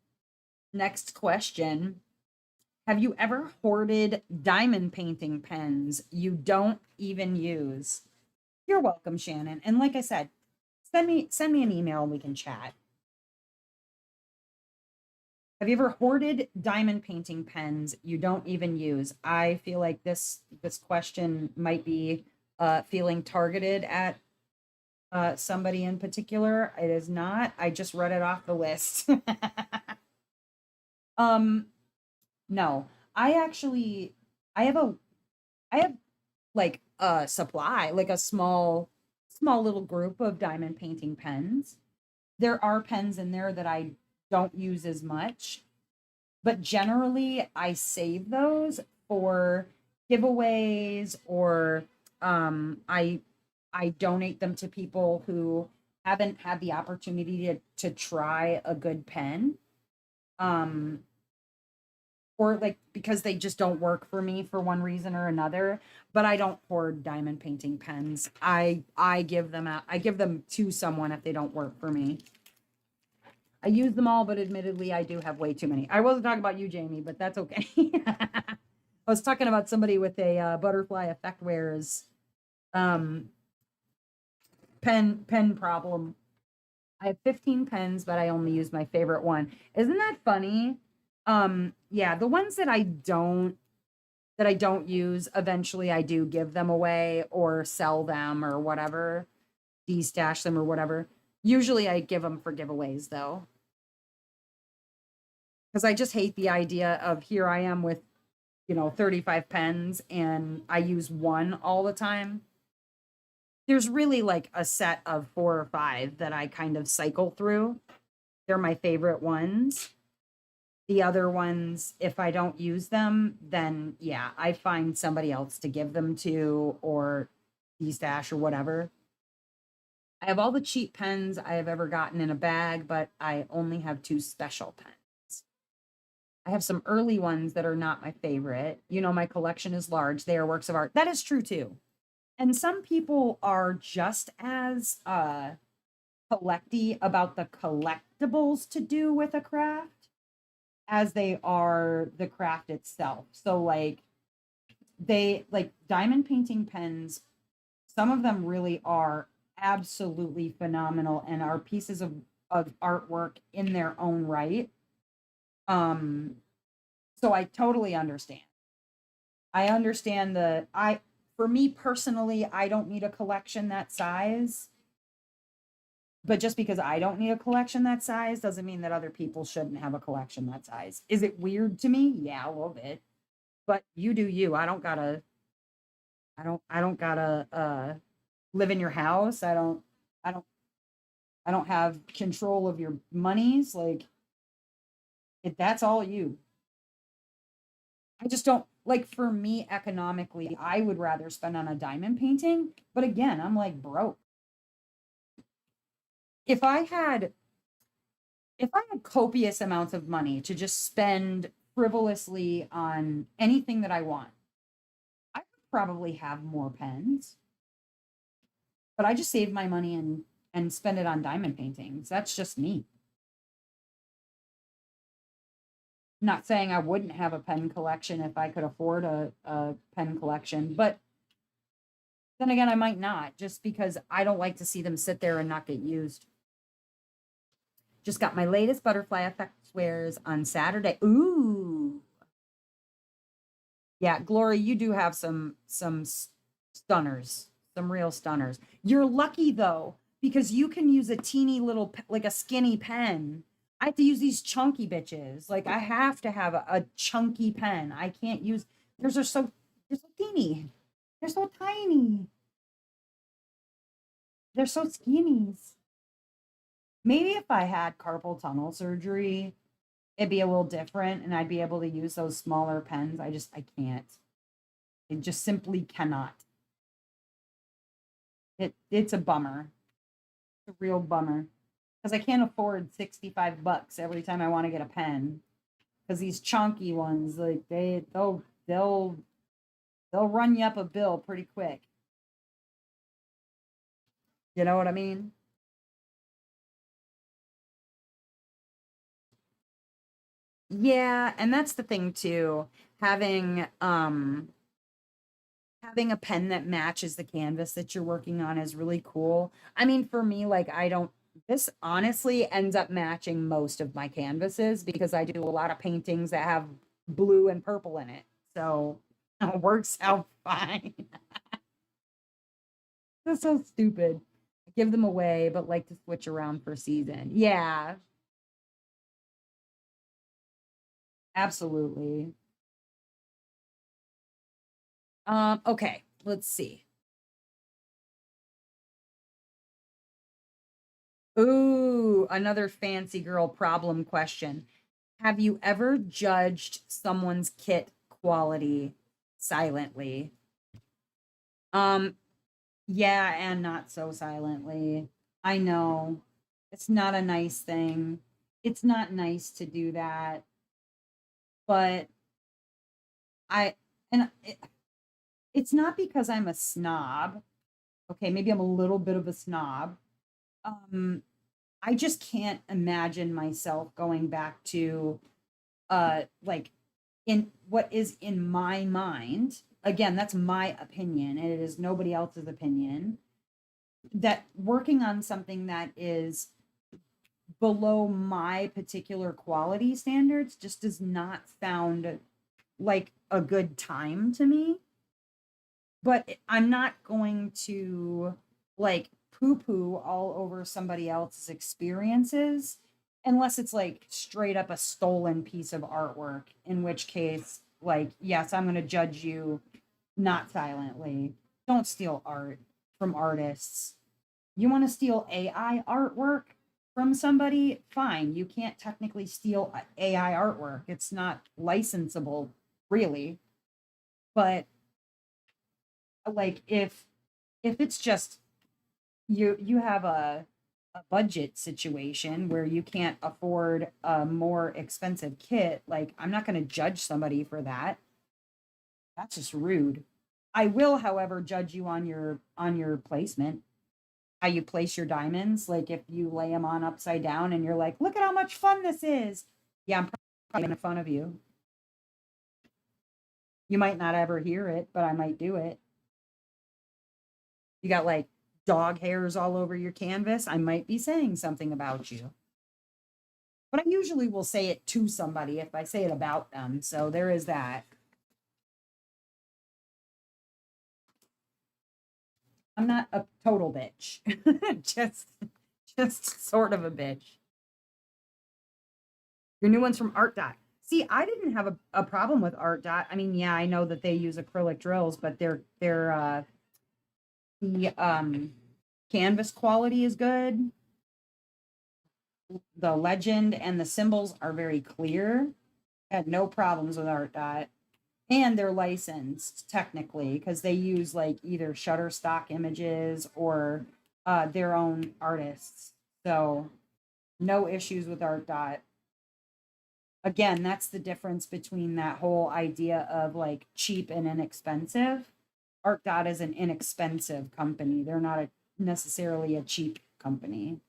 Next question. Have you ever hoarded diamond painting pens you don't even use? You're welcome, Shannon. And like I said, send me an email and we can chat. Have you ever hoarded diamond painting pens you don't even use? I feel like this question might be feeling targeted at somebody in particular. It is not. I just read it off the list. um, no, I actually, I have a, I have like a supply, like a small little group of diamond painting pens. There are pens in there that I don't use as much, but generally I save those for giveaways or I donate them to people who haven't had the opportunity to try a good pen. Um or like because they just don't work for me for one reason or another, but I don't hoard diamond painting pens. I give them out. I give them to someone if they don't work for me. I use them all, but admittedly, I do have way too many. I wasn't talking about you, Jamie, but that's okay. I was talking about somebody with a butterfly effect wears um, pen problem. I have 15 pens, but I only use my favorite one. Isn't that funny? Yeah, the ones that I don't use, eventually I do give them away or sell them or whatever, de-stash them or whatever. Usually I give them for giveaways though, because I just hate the idea of here I am with, 35 pens and I use one all the time. there's really like a set of 4 or 5 that I kind of cycle through. They're my favorite ones. The other ones, if I don't use them, then yeah, I find somebody else to give them to or stash or whatever. I have all the cheap pens I have ever gotten in a bag, but I only have 2 special pens. I have some early ones that are not my favorite. You know, my collection is large. They are works of art. That is true too. And some people are just as collecty about the collectibles to do with a craft as they are the craft itself. So like they like diamond painting pens, some of them really are absolutely phenomenal and are pieces of artwork in their own right. Um so I totally understand. I understand the I for me personally, I don't need a collection that size. But just because I don't need a collection that size doesn't mean that other people shouldn't have a collection that size. Is it weird to me? Yeah, a little bit. But you do you. I don't gotta live in your house. I don't I don't have control of your monies. Like that's all you. I just don't like for me economically, I would rather spend on a diamond painting. But again, I'm like broke. If I had if I had copious amounts of money to just spend frivolously on anything that I want, I could probably have more pens, but I just save my money and spend it on diamond paintings. That's just me. Not saying I wouldn't have a pen collection if I could afford a pen collection, but then again, I might not just because I don't like to see them sit there and not get used. Just got my latest butterfly effect squares on Saturday. Ooh. Yeah, Glory, you do have some stunners, some real stunners. You're lucky though, because you can use a teeny little like a skinny pen. I have to use these chunky bitches. Like I have to have a chunky pen. I can't use theirs are so they're so teeny. They're so tiny. They're so skinny. Maybe if I had carpal tunnel surgery, it'd be a little different and I'd be able to use those smaller pens. I can't. I just simply cannot. It's a bummer. It's a real bummer. Because I can't afford $65 every time I want to get a pen. Because these chunky ones, like they'll run you up a bill pretty quick. You know what I mean? Yeah, and that's the thing too. Having having a pen that matches the canvas that you're working on is really cool. I mean, for me, like I don't this honestly ends up matching most of my canvases because I do a lot of paintings that have blue and purple in it. So it works out fine. That's so stupid. I give them away, but like to switch around for season. Yeah, absolutely. Okay, let's see. Ooh, another fancy girl problem question. Have you ever judged someone's kit quality silently? Um, yeah, and not so silently. I know. It's not a nice thing. It's not nice to do that, but I and it's not because I'm a snob. Okay, maybe I'm a little bit of a snob. Um, I just can't imagine myself going back to like in what is in my mind. Again, that's my opinion, and it is nobody else's opinion. That working on something that is below my particular quality standards just does not sound like a good time to me. But I'm not going to like poo poo all over somebody else's experiences unless it's like straight up a stolen piece of artwork, in which case, like, yes, I'm going to judge you not silently. Don't steal art. from artists. You want to steal AI artwork from somebody? Fine. You can't technically steal AI artwork. It's not licensable, really. But like if it's just you have a budget situation where you can't afford a more expensive kit, like I'm not going to judge somebody for that. That's just rude. I will, however, judge you on your placement, how you place your diamonds. Like if you lay them on upside down and you're like, look at how much fun this is. Yeah, I'm probably making fun of you. You might not ever hear it, but I might do it. You got like dog hairs all over your canvas. I might be saying something about you. But I usually will say it to somebody if I say it about them. So there is that. I'm not a total bitch. just just sort of a bitch. Your new one's from Art Dot. See, I didn't have a problem with Art Dot. I mean, yeah, I know that they use acrylic drills, but the canvas quality is good. The legend and the symbols are very clear. Had no problems with Art Dot. And they're licensed technically because they use like either Shutterstock images or their own artists. So no issues with Art Dot. Again, that's the difference between that whole idea of like cheap and inexpensive. Art Dot is an inexpensive company. They're not necessarily a cheap company.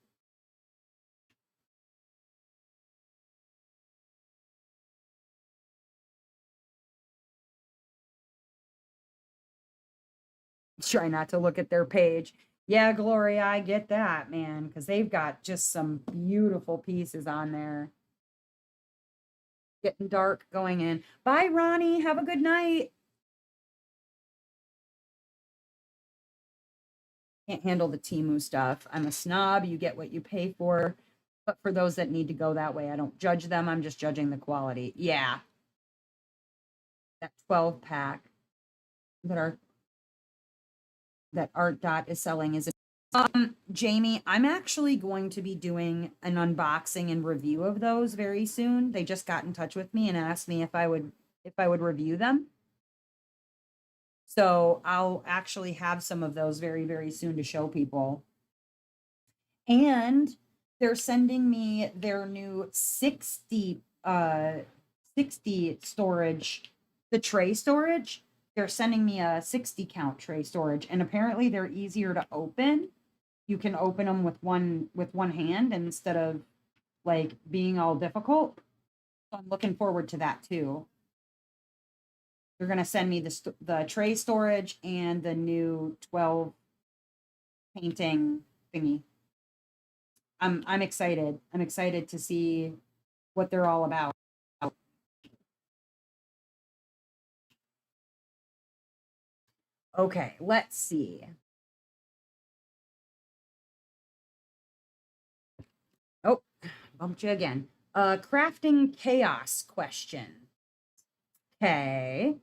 Try not to look at their page. Yeah, Gloria, I get that, man, because they've got just some beautiful pieces on there. Getting dark going in. Bye, Ronnie. Have a good night. Can't handle the Timu stuff. I'm a snob. You get what you pay for. But for those that need to go that way, I don't judge them. I'm just judging the quality. Yeah. That 12 pack that our that Art Dot is selling is Jamie, I'm actually going to be doing an unboxing and review of those very soon. They just got in touch with me and asked me if I would review them. So I'll actually have some of those very, very soon to show people. And they're sending me their new 60 storage, the tray storage. They're sending me a 60 count tray storage, and apparently they're easier to open. You can open them with one hand instead of like being all difficult. So I'm looking forward to that too. They're going to send me the tray storage and the new 12 painting thingy. I'm excited. I'm excited to see what they're all about. Okay, let's see. Oh, bumped you again. Crafting chaos question. Okay.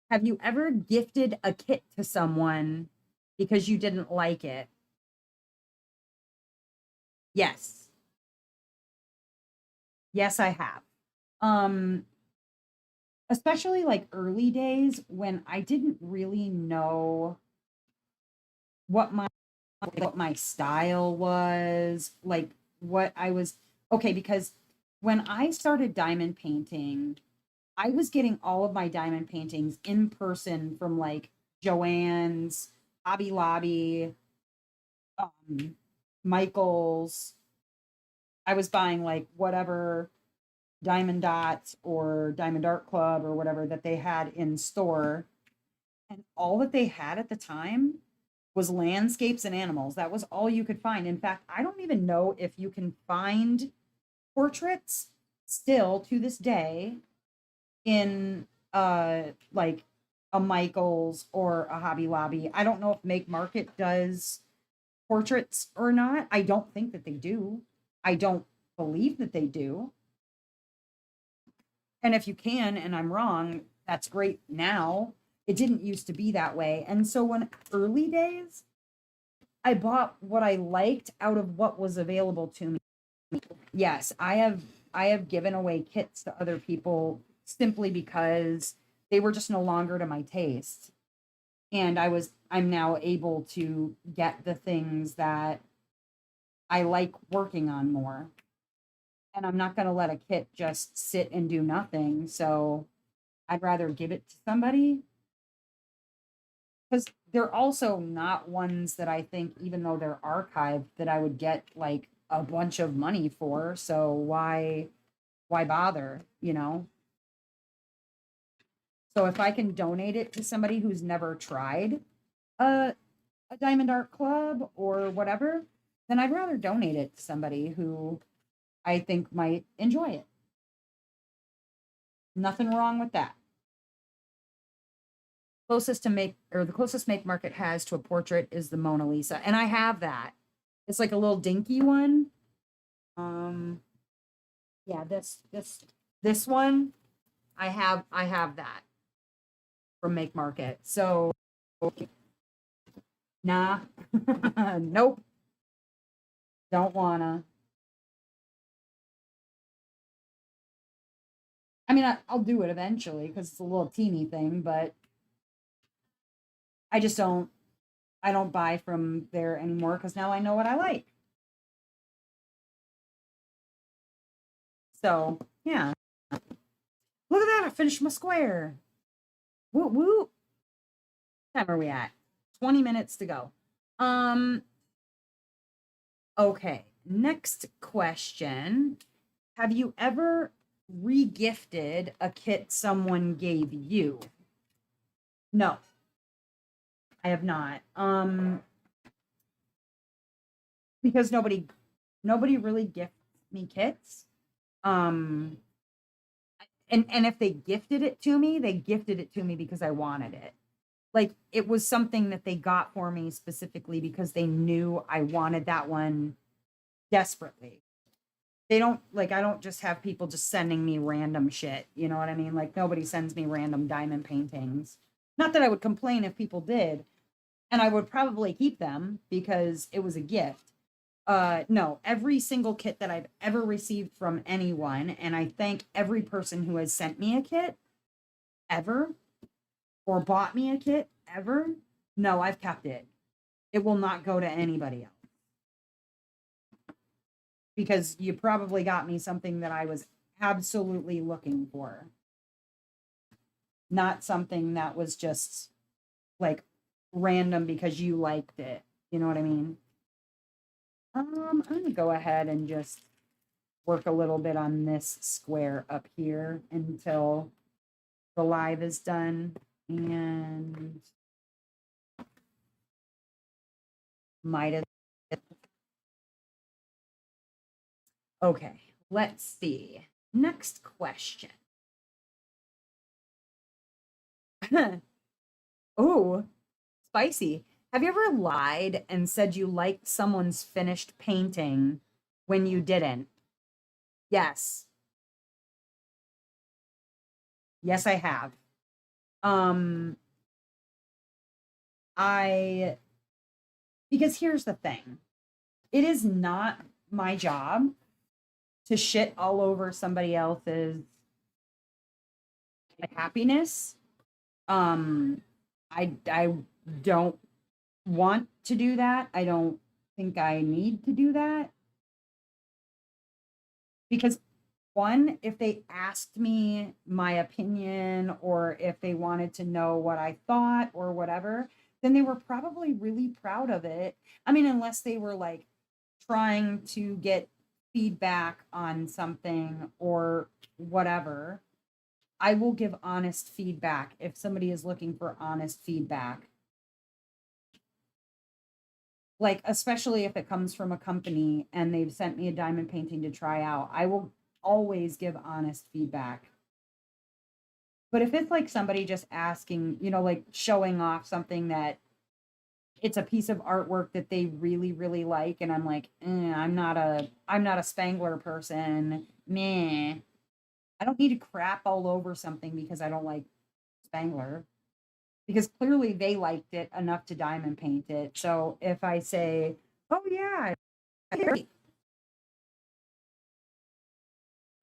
Have you ever gifted a kit to someone because you didn't like it? Yes. Yes, I have. Um, especially like early days when I didn't really know what my style was, like what I was okay, because when I started diamond painting, I was getting all of my diamond paintings in person from like Joann's, Hobby Lobby, um, Michael's. I was buying like whatever Diamond Dots or Diamond Art Club or whatever that they had in store. And all that they had at the time was landscapes and animals. That was all you could find. In fact, I don't even know if you can find portraits still to this day in like a Michael's or a Hobby Lobby. I don't know if Make Market does portraits or not. I don't think that they do. I don't believe that they do. And if you can, and I'm wrong, that's great now. It didn't used to be that way. And so when early days, I bought what I liked out of what was available to me. Yes, I have given away kits to other people simply because they were just no longer to my taste. And I'm now able to get the things that I like working on more. And I'm not going to let a kit just sit and do nothing. So I'd rather give it to somebody because they're also not ones that I think, even though they're archived, that I would get like a bunch of money for. So why bother, you know? So if I can donate it to somebody who's never tried a Diamond Art Club or whatever, then I'd rather donate it to somebody who I think might enjoy it. Nothing wrong with that. Closest to make or the closest make market has to a portrait is the Mona Lisa, and I have that. It's like a little dinky one. Um, yeah, this one I have that from Make Market. So nah, nope, don't wanna. I mean, I'll do it eventually because it's a little teeny thing, but I just don't. I don't buy from there anymore because now I know what I like. So yeah, look at that! I finished my square. Woo woo. Time are we at? 20 minutes to go. Um. Okay. Next question. Have you ever regifted a kit someone gave you? No, I have not. Because nobody really gifts me kits. Um, and if they gifted it to me, they gifted it to me because I wanted it. Like it was something that they got for me specifically because they knew I wanted that one desperately. They don't like I don't just have people just sending me random shit, you know what I mean? Like nobody sends me random diamond paintings. Not that I would complain if people did, and I would probably keep them because it was a gift. No, every single kit that I've ever received from anyone, and I thank every person who has sent me a kit ever or bought me a kit ever. No, I've kept it. It will not go to anybody else because you probably got me something that I was absolutely looking for, not something that was just like random because you liked it. You know what I mean? I'm gonna go ahead and just work a little bit on this square up here until the live is done and might as okay, let's see. Next question. Oh, spicy. Have you ever lied and said you liked someone's finished painting when you didn't? Yes. Yes, I have. Um, I because here's the thing. It is not my job to shit all over somebody else's happiness. Um, I don't want to do that. I don't think I need to do that because one, if they asked me my opinion or if they wanted to know what I thought or whatever, then they were probably really proud of it. I mean, unless they were like trying to get feedback on something or whatever, I will give honest feedback if somebody is looking for honest feedback. Like, especially if it comes from a company and they've sent me a diamond painting to try out, I will always give honest feedback. But if it's like somebody just asking, like showing off something that it's a piece of artwork that they really, really like, and I'm like, I'm not a Spangler person. Meh. I don't need to crap all over something because I don't like Spangler. because clearly they liked it enough to diamond paint it. So if I say, oh yeah,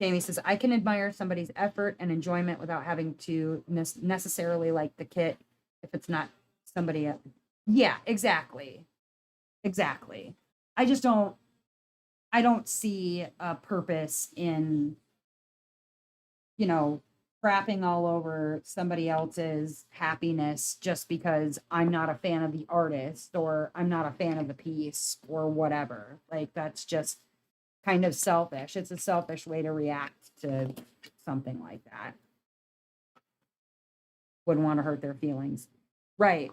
Jamie says, I can admire somebody's effort and enjoyment without having to necessarily like the kit if it's not somebody else. Yeah, exactly. Exactly. I just don't, I don't see a purpose in, you know, crapping all over somebody else's happiness just because I'm not a fan of the artist or I'm not a fan of the piece or whatever. Like, that's just kind of selfish. It's a selfish way to react to something like that. Wouldn't want to hurt their feelings. Right,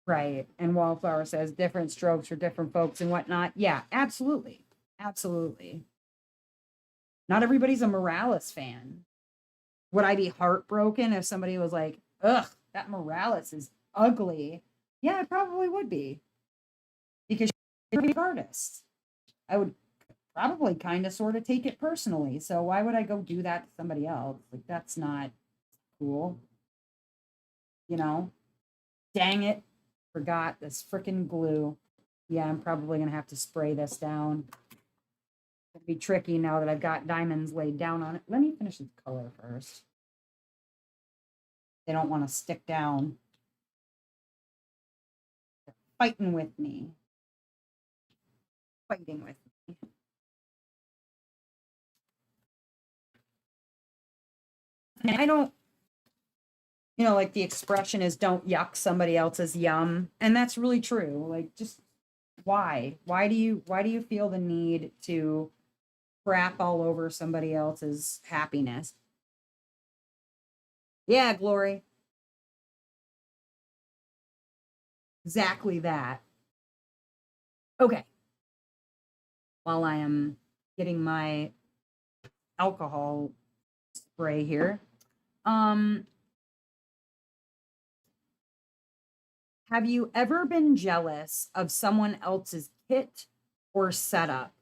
right. And Wallflower says different strokes for different folks and whatnot. Yeah, absolutely. Absolutely. Not everybody's a Morales fan. Would I be heartbroken if somebody was like, ugh, that Morales is ugly? Yeah, I probably would be because you're an artist. I would probably kind of sort of take it personally. So why would I go do that to somebody else? Like, that's not cool, you know? Dang it. Forgot this freaking glue. Yeah, I'm probably going to have to spray this down. It'll be tricky now that I've got diamonds laid down on it. Let me finish the color first. They don't want to stick down. They're fighting with me. Fighting with me. And I don't, like the expression is don't yuck somebody else's yum. And that's really true. Like, just why? Why do you feel the need to crap all over somebody else's happiness? Yeah, Glory. Exactly that. Okay. While I am getting my alcohol spray here. Have you ever been jealous of someone else's kit or setup?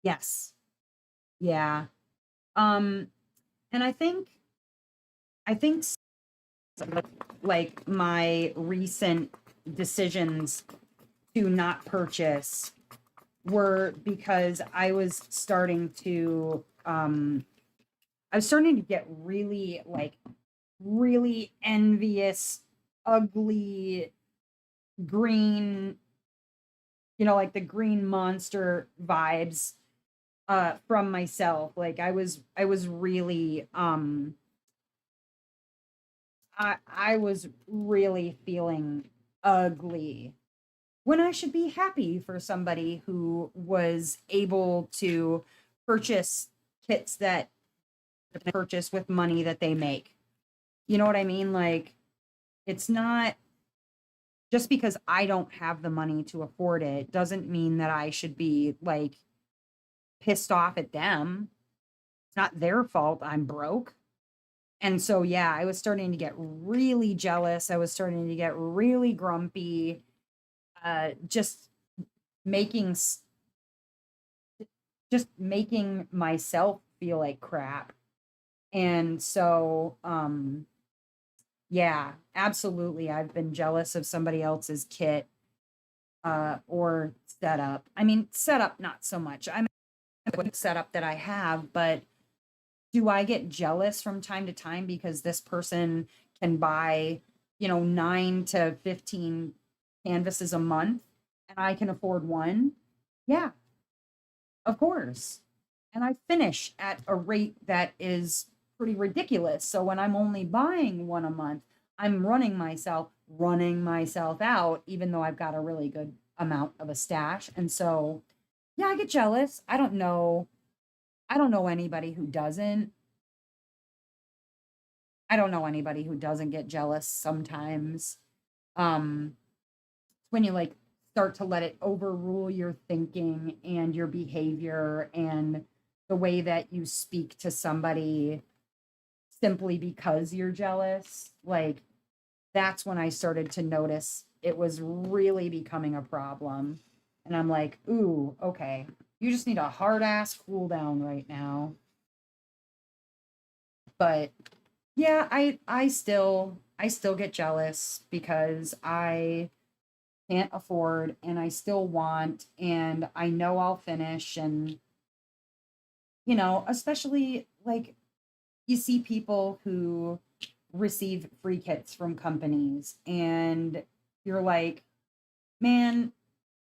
Yes. Yeah. Um, and I think like my recent decisions to not purchase were because I was starting to get really really envious, ugly green, like the green monster vibes from myself. Like, I was really I was really feeling ugly when I should be happy for somebody who was able to purchase kits that purchase with money that they make. You know what I mean? Like, it's not just because I don't have the money to afford it doesn't mean that I should be like pissed off at them. It's not their fault I'm broke. And so, yeah, I was starting to get really jealous. I was starting to get really grumpy, just making just making myself feel like crap. And so, yeah, absolutely. I've been jealous of somebody else's kit or setup. I mean, setup, not so much. I'm a setup that I have, but do I get jealous from time to time because this person can buy, 9 to 15 canvases a month and I can afford one? Yeah, of course. And I finish at a rate that is pretty ridiculous. So when I'm only buying one a month, I'm running myself out, even though I've got a really good amount of a stash. And so, yeah, I get jealous. I don't know anybody who doesn't. I don't know anybody who doesn't get jealous sometimes. Um, when you like start to let it overrule your thinking and your behavior and the way that you speak to somebody simply because you're jealous, like, that's when I started to notice it was really becoming a problem. And I'm like, ooh, okay, you just need a hard ass cool down right now. But Yeah, I still get jealous because I can't afford and I still want and I know I'll finish and especially like you see people who receive free kits from companies and you're like, man,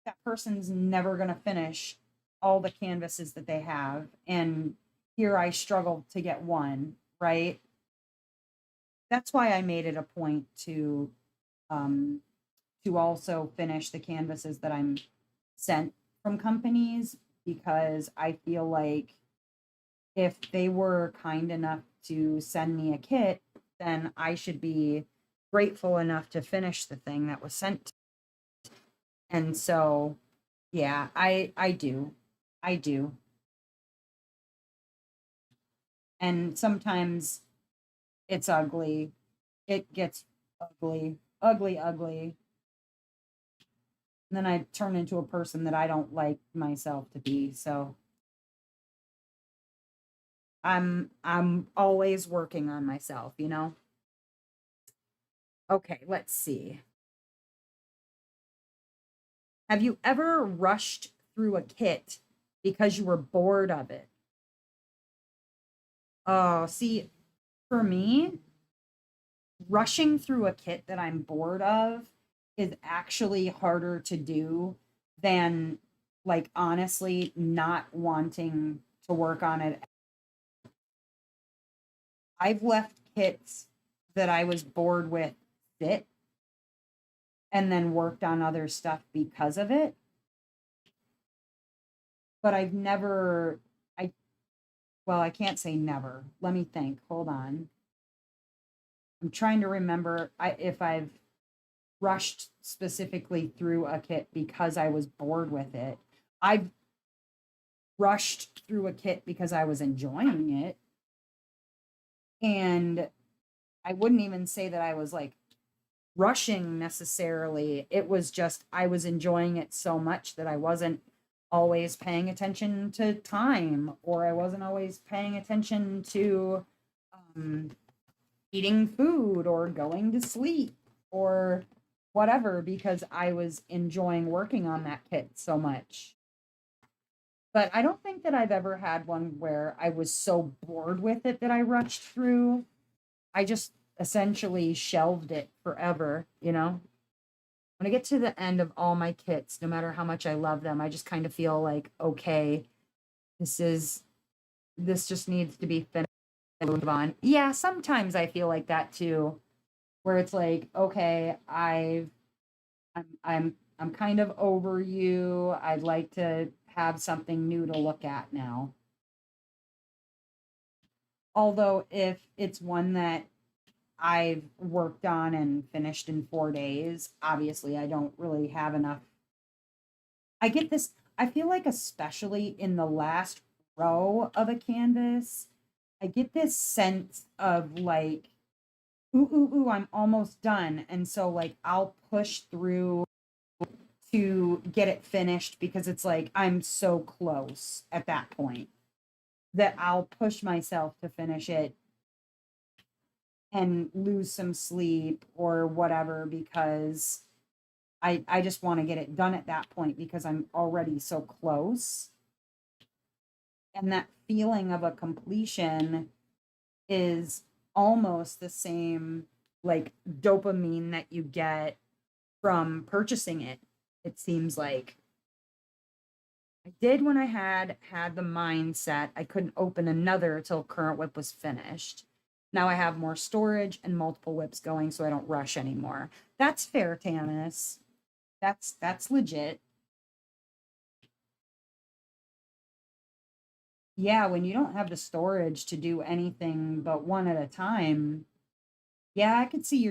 that person's never going to finish all the canvases that they have and here I struggle to get one, right? That's why I made it a point um to also finish the canvases that I'm sent from companies because I feel like if they were kind enough to send me a kit, then I should be grateful enough to finish the thing that was sent. And so, yeah, I do. I do. And sometimes it's ugly. It gets ugly, ugly, ugly. And then I turn into a person that I don't like myself to be. So, I'm always working on myself, you know? Okay, let's see. Have you ever rushed through a kit because you were bored of it? Oh, see, for me, rushing through a kit that I'm bored of is actually harder to do than like honestly not wanting to work on it. I've left kits that I was bored with sit and then worked on other stuff because of it. But I've never, I, well, I can't say never. Let me think. Hold on. I'm trying to remember if I've rushed specifically through a kit because I was bored with it. I've rushed through a kit because I was enjoying it. And I wouldn't even say that I was like rushing necessarily. It was just I was enjoying it so much that I wasn't always paying attention to time or I wasn't always paying attention to um, eating food or going to sleep or whatever because I was enjoying working on that kit so much. But I don't think that I've ever had one where I was so bored with it that I rushed through. I just essentially shelved it forever, you know? When I get to the end of all my kits, no matter how much I love them, I just kind of feel like, okay, this is this just needs to be finished and move on. Yeah, sometimes I feel like that too, where it's like, okay, I'm kind of over you. I'd like to have something new to look at now. Although if it's one that I've worked on and finished in 4 days, obviously I don't really have enough. I get this, I feel like, especially in the last row of a canvas, I get this sense of like, ooh, ooh, ooh, I'm almost done. And so, like, I'll push through to get it finished because it's like I'm so close at that point that I'll push myself to finish it and lose some sleep or whatever because I just want to get it done at that point because I'm already so close. And that feeling of a completion is almost the same like dopamine that you get from purchasing it. It seems like I did when I had the mindset I couldn't open another till current whip was finished. Now I have more storage and multiple whips going so I don't rush anymore. That's fair, Tanis. That's legit. Yeah, when you don't have the storage to do anything but one at a time, yeah, I could see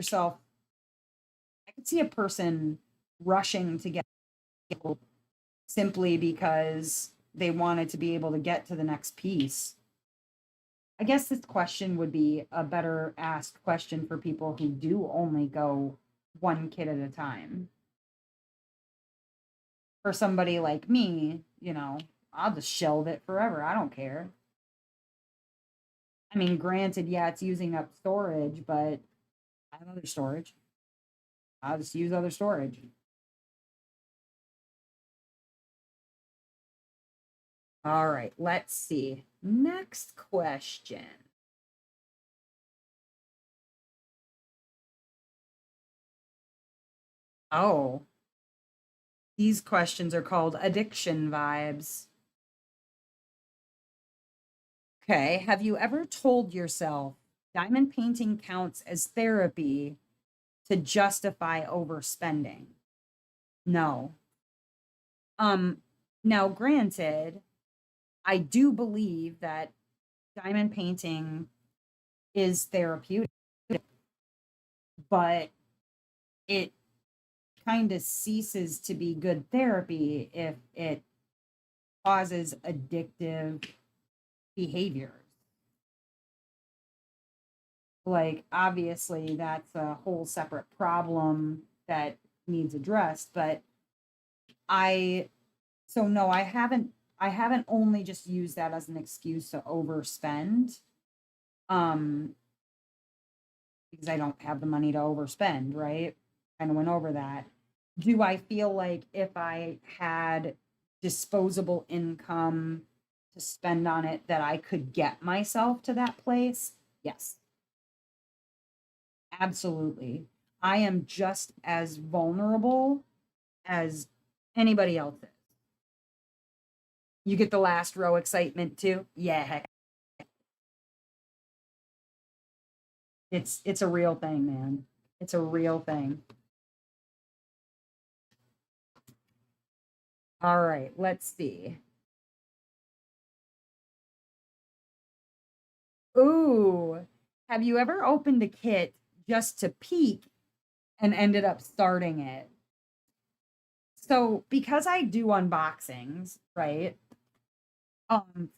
a person rushing to get simply because they wanted to be able to get to the next piece. I guess this question would be a better asked question for people who do only go one kid at a time. For somebody like me, I'll just shelve it forever. I don't care. I mean, granted, yeah, it's using up storage, but I have other storage. I'll just use other storage. All right, let's see. Next question. Oh, these questions are called addiction vibes. Okay, have you ever told yourself diamond painting counts as therapy to justify overspending? No. Um, Now granted, I do believe that diamond painting is therapeutic, but it kind of ceases to be good therapy if it causes addictive behaviors. Like, obviously, that's a whole separate problem that needs addressed, but I so no, I haven't only just used that as an excuse to overspend. Um, because I don't have the money to overspend, right? Kind of went over that. Do I feel like if I had disposable income to spend on it that I could get myself to that place? Yes, absolutely. I am just as vulnerable as anybody else is. You get the last row excitement too? Yeah, it's a real thing, man. It's a real thing. All right, let's see. Ooh, have you ever opened a kit just to peek and ended up starting it? So, because I do unboxings, right?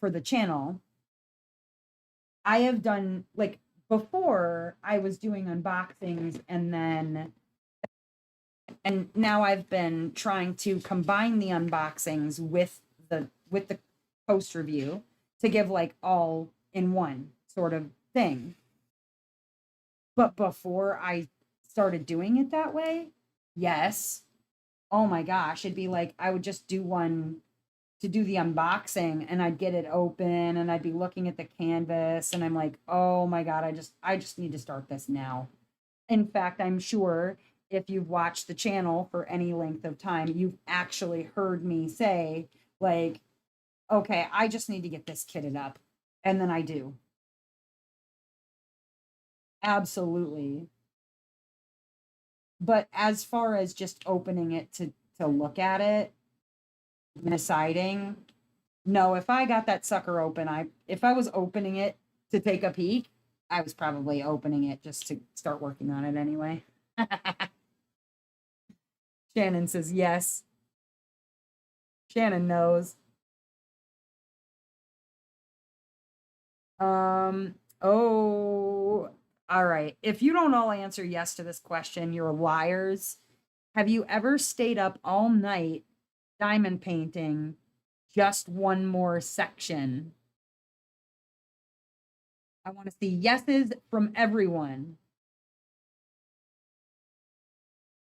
For the channel, I have done like before I was doing unboxings and now I've been trying to combine the unboxings with the post review to give like all in one sort of thing. But before I started doing it that way, yes. Oh my gosh, it'd be like I would just do one to do the unboxing and I'd get it open and I'd be looking at the canvas and I'm like, "Oh my god, I just need to start this now." In fact, I'm sure if you've watched the channel for any length of time, you've actually heard me say like, "Okay, I just need to get this kitted up." And then I do. Absolutely. But as far as just opening it to look at it and deciding, no, if I got that sucker open, I if I was opening it to take a peek, I was probably opening it just to start working on it anyway. Shannon says yes. Shannon knows. Oh, all right. If you don't all answer yes to this question, you're liars. Have you ever stayed up all night diamond painting just one more section? I want to see yeses from everyone.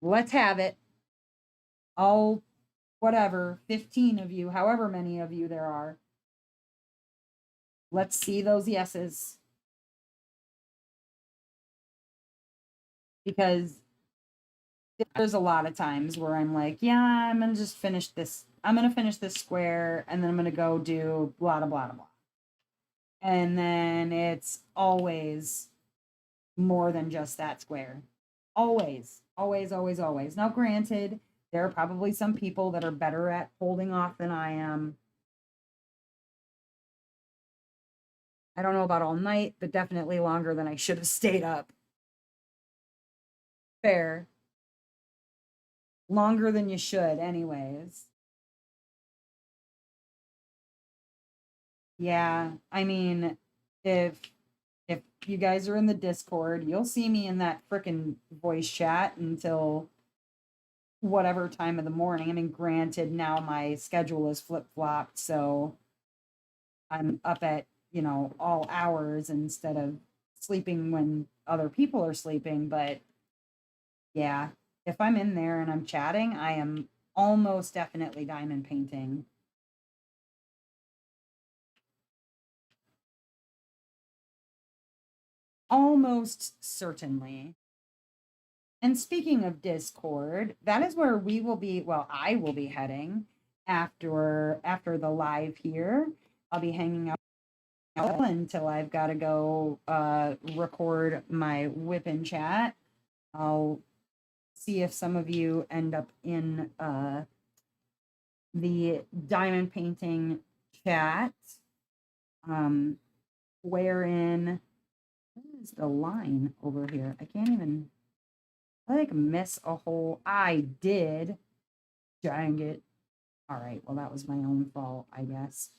Let's have it. All whatever, 15 of you, however many of you there are. Let's see those yeses. Because there's a lot of times where I'm like, yeah, I'm gonna just finish this. I'm gonna finish this square and then I'm gonna go do blah blah blah blah. And then it's always more than just that square. Always, always, always, always. Now, granted, there are probably some people that are better at holding off than I am. I don't know about all night, but definitely longer than I should have stayed up. Fair. Longer than you should, anyways. Yeah, I mean, if if you guys are in the Discord, you'll see me in that freaking voice chat until whatever time of the morning. I mean, granted, now my schedule is flip-flopped, so I'm up at, all hours instead of sleeping when other people are sleeping. But yeah, if I'm in there and I'm chatting, I am almost definitely diamond painting. Almost certainly. And speaking of Discord, that is where we will be, well, I will be heading after the live here. I'll be hanging out until I've got to go record my whip and chat. I'll see if some of you end up in the diamond painting chat, wherein what is the line over here? I can't even miss a whole. I did. Dang it. All right. Well, that was my own fault, I guess.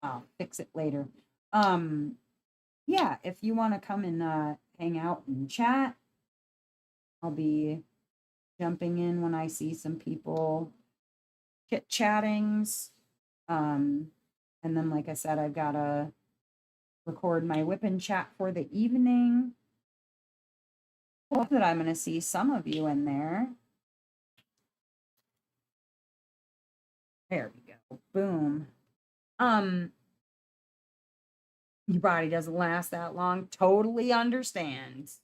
I'll fix it later. Yeah, if you want to come and hang out and chat, I'll be jumping in when I see some people chit chattings. And then, like I said, I've got to record my whip and chat for the evening. Hope that I'm going to see some of you in there. There we go. Boom. Your body doesn't last that long. Totally understands.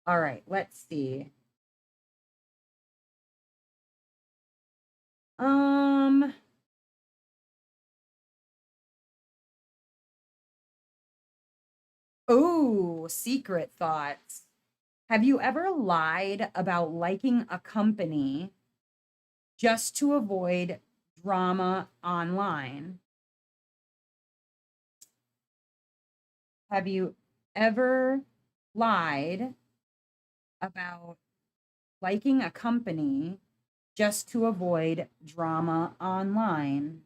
All right, let's see. Oh, secret thoughts. Have you ever lied about liking a company just to avoid drama online? Have you ever lied about liking a company just to avoid drama online?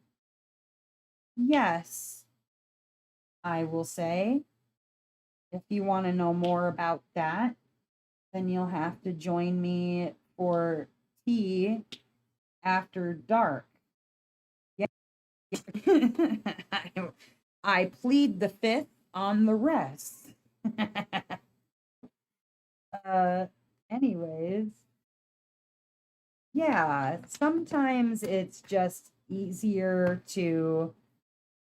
Yes, I will say. If you want to know more about that, then you'll have to join me for tea after dark. Yeah. I plead the fifth on the rest. uh, anyways, yeah, sometimes it's just easier to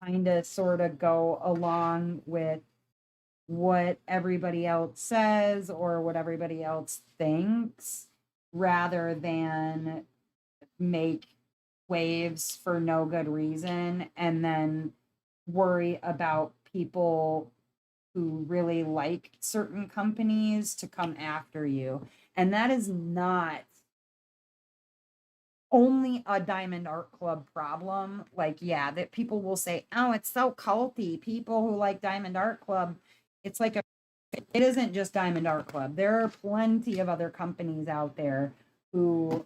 kind of sort of go along with what everybody else says or what everybody else thinks rather than make waves for no good reason and then worry about people who really like certain companies to come after you. And that is not only a Diamond Art Club problem. Like, yeah, that people will say, oh, it's so culty. People who like Diamond Art Club, it's like it isn't just Diamond Art Club. There are plenty of other companies out there who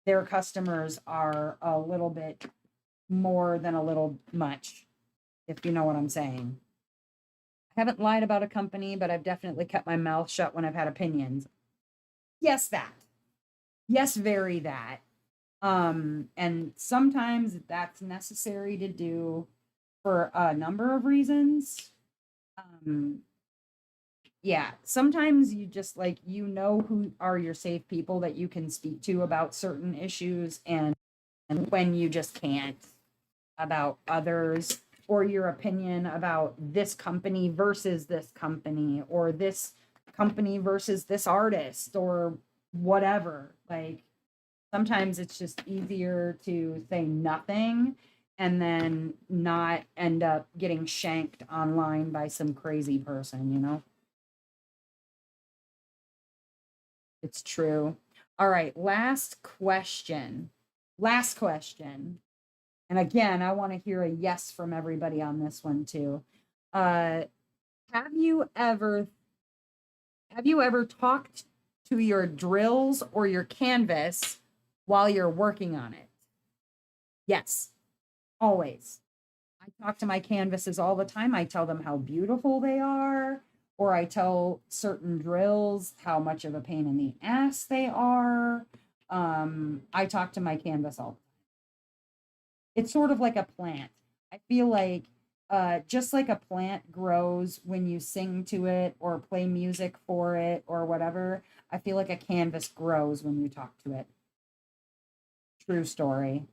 their customers are a little bit more than a little much, if you know what I'm saying. I haven't lied about a company, but I've definitely kept my mouth shut when I've had opinions. Yes, that. Yes, very that. And sometimes that's necessary to do for a number of reasons. Um, yeah, sometimes you just like who are your safe people that you can speak to about certain issues and when you just can't about others or your opinion about this company versus this company or this company versus this artist or whatever. Like sometimes it's just easier to say nothing and then not end up getting shanked online by some crazy person, you know? It's true. All right, last question. Last question. And again, I want to hear a yes from everybody on this one too. Uh, have you ever talked to your drills or your canvas while you're working on it? Yes, always. I talk to my canvases all the time. I tell them how beautiful they are, or I tell certain drills how much of a pain in the ass they are. I talk to my canvas all It's sort of like a plant. I feel like just like a plant grows when you sing to it or play music for it or whatever, I feel like a canvas grows when you talk to it. True story.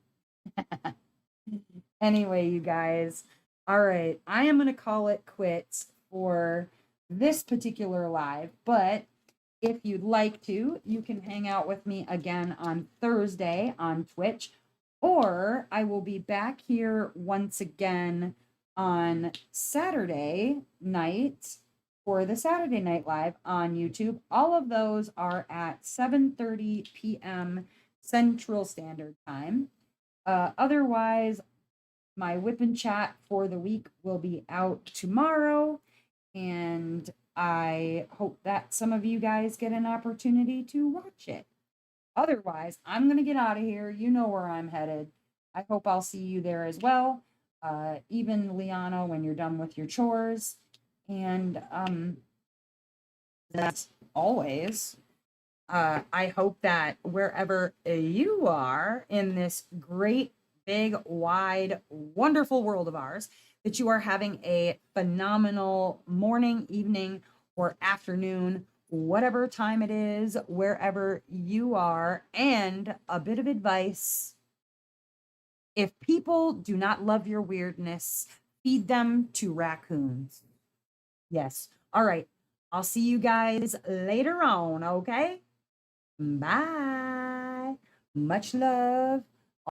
Anyway, you guys, all right, I am going to call it quits for this particular live, but if you'd like to, you can hang out with me again on Thursday on Twitch, or I will be back here once again on Saturday night for the Saturday Night Live on YouTube. All of those are at 7:30 p.m. Central Standard Time. Otherwise, my whip and chat for the week will be out tomorrow, and I hope that some of you guys get an opportunity to watch it. Otherwise, I'm going to get out of here. You know where I'm headed. I hope I'll see you there as well. Even Liana, when you're done with your chores. And that's always. I hope that wherever you are in this great, big, wide, wonderful world of ours, that you are having a phenomenal morning, evening, or afternoon, whatever time it is, wherever you are. And a bit of advice: if people do not love your weirdness, feed them to raccoons. Yes. All right. I'll see you guys later on, okay? Bye. Much love.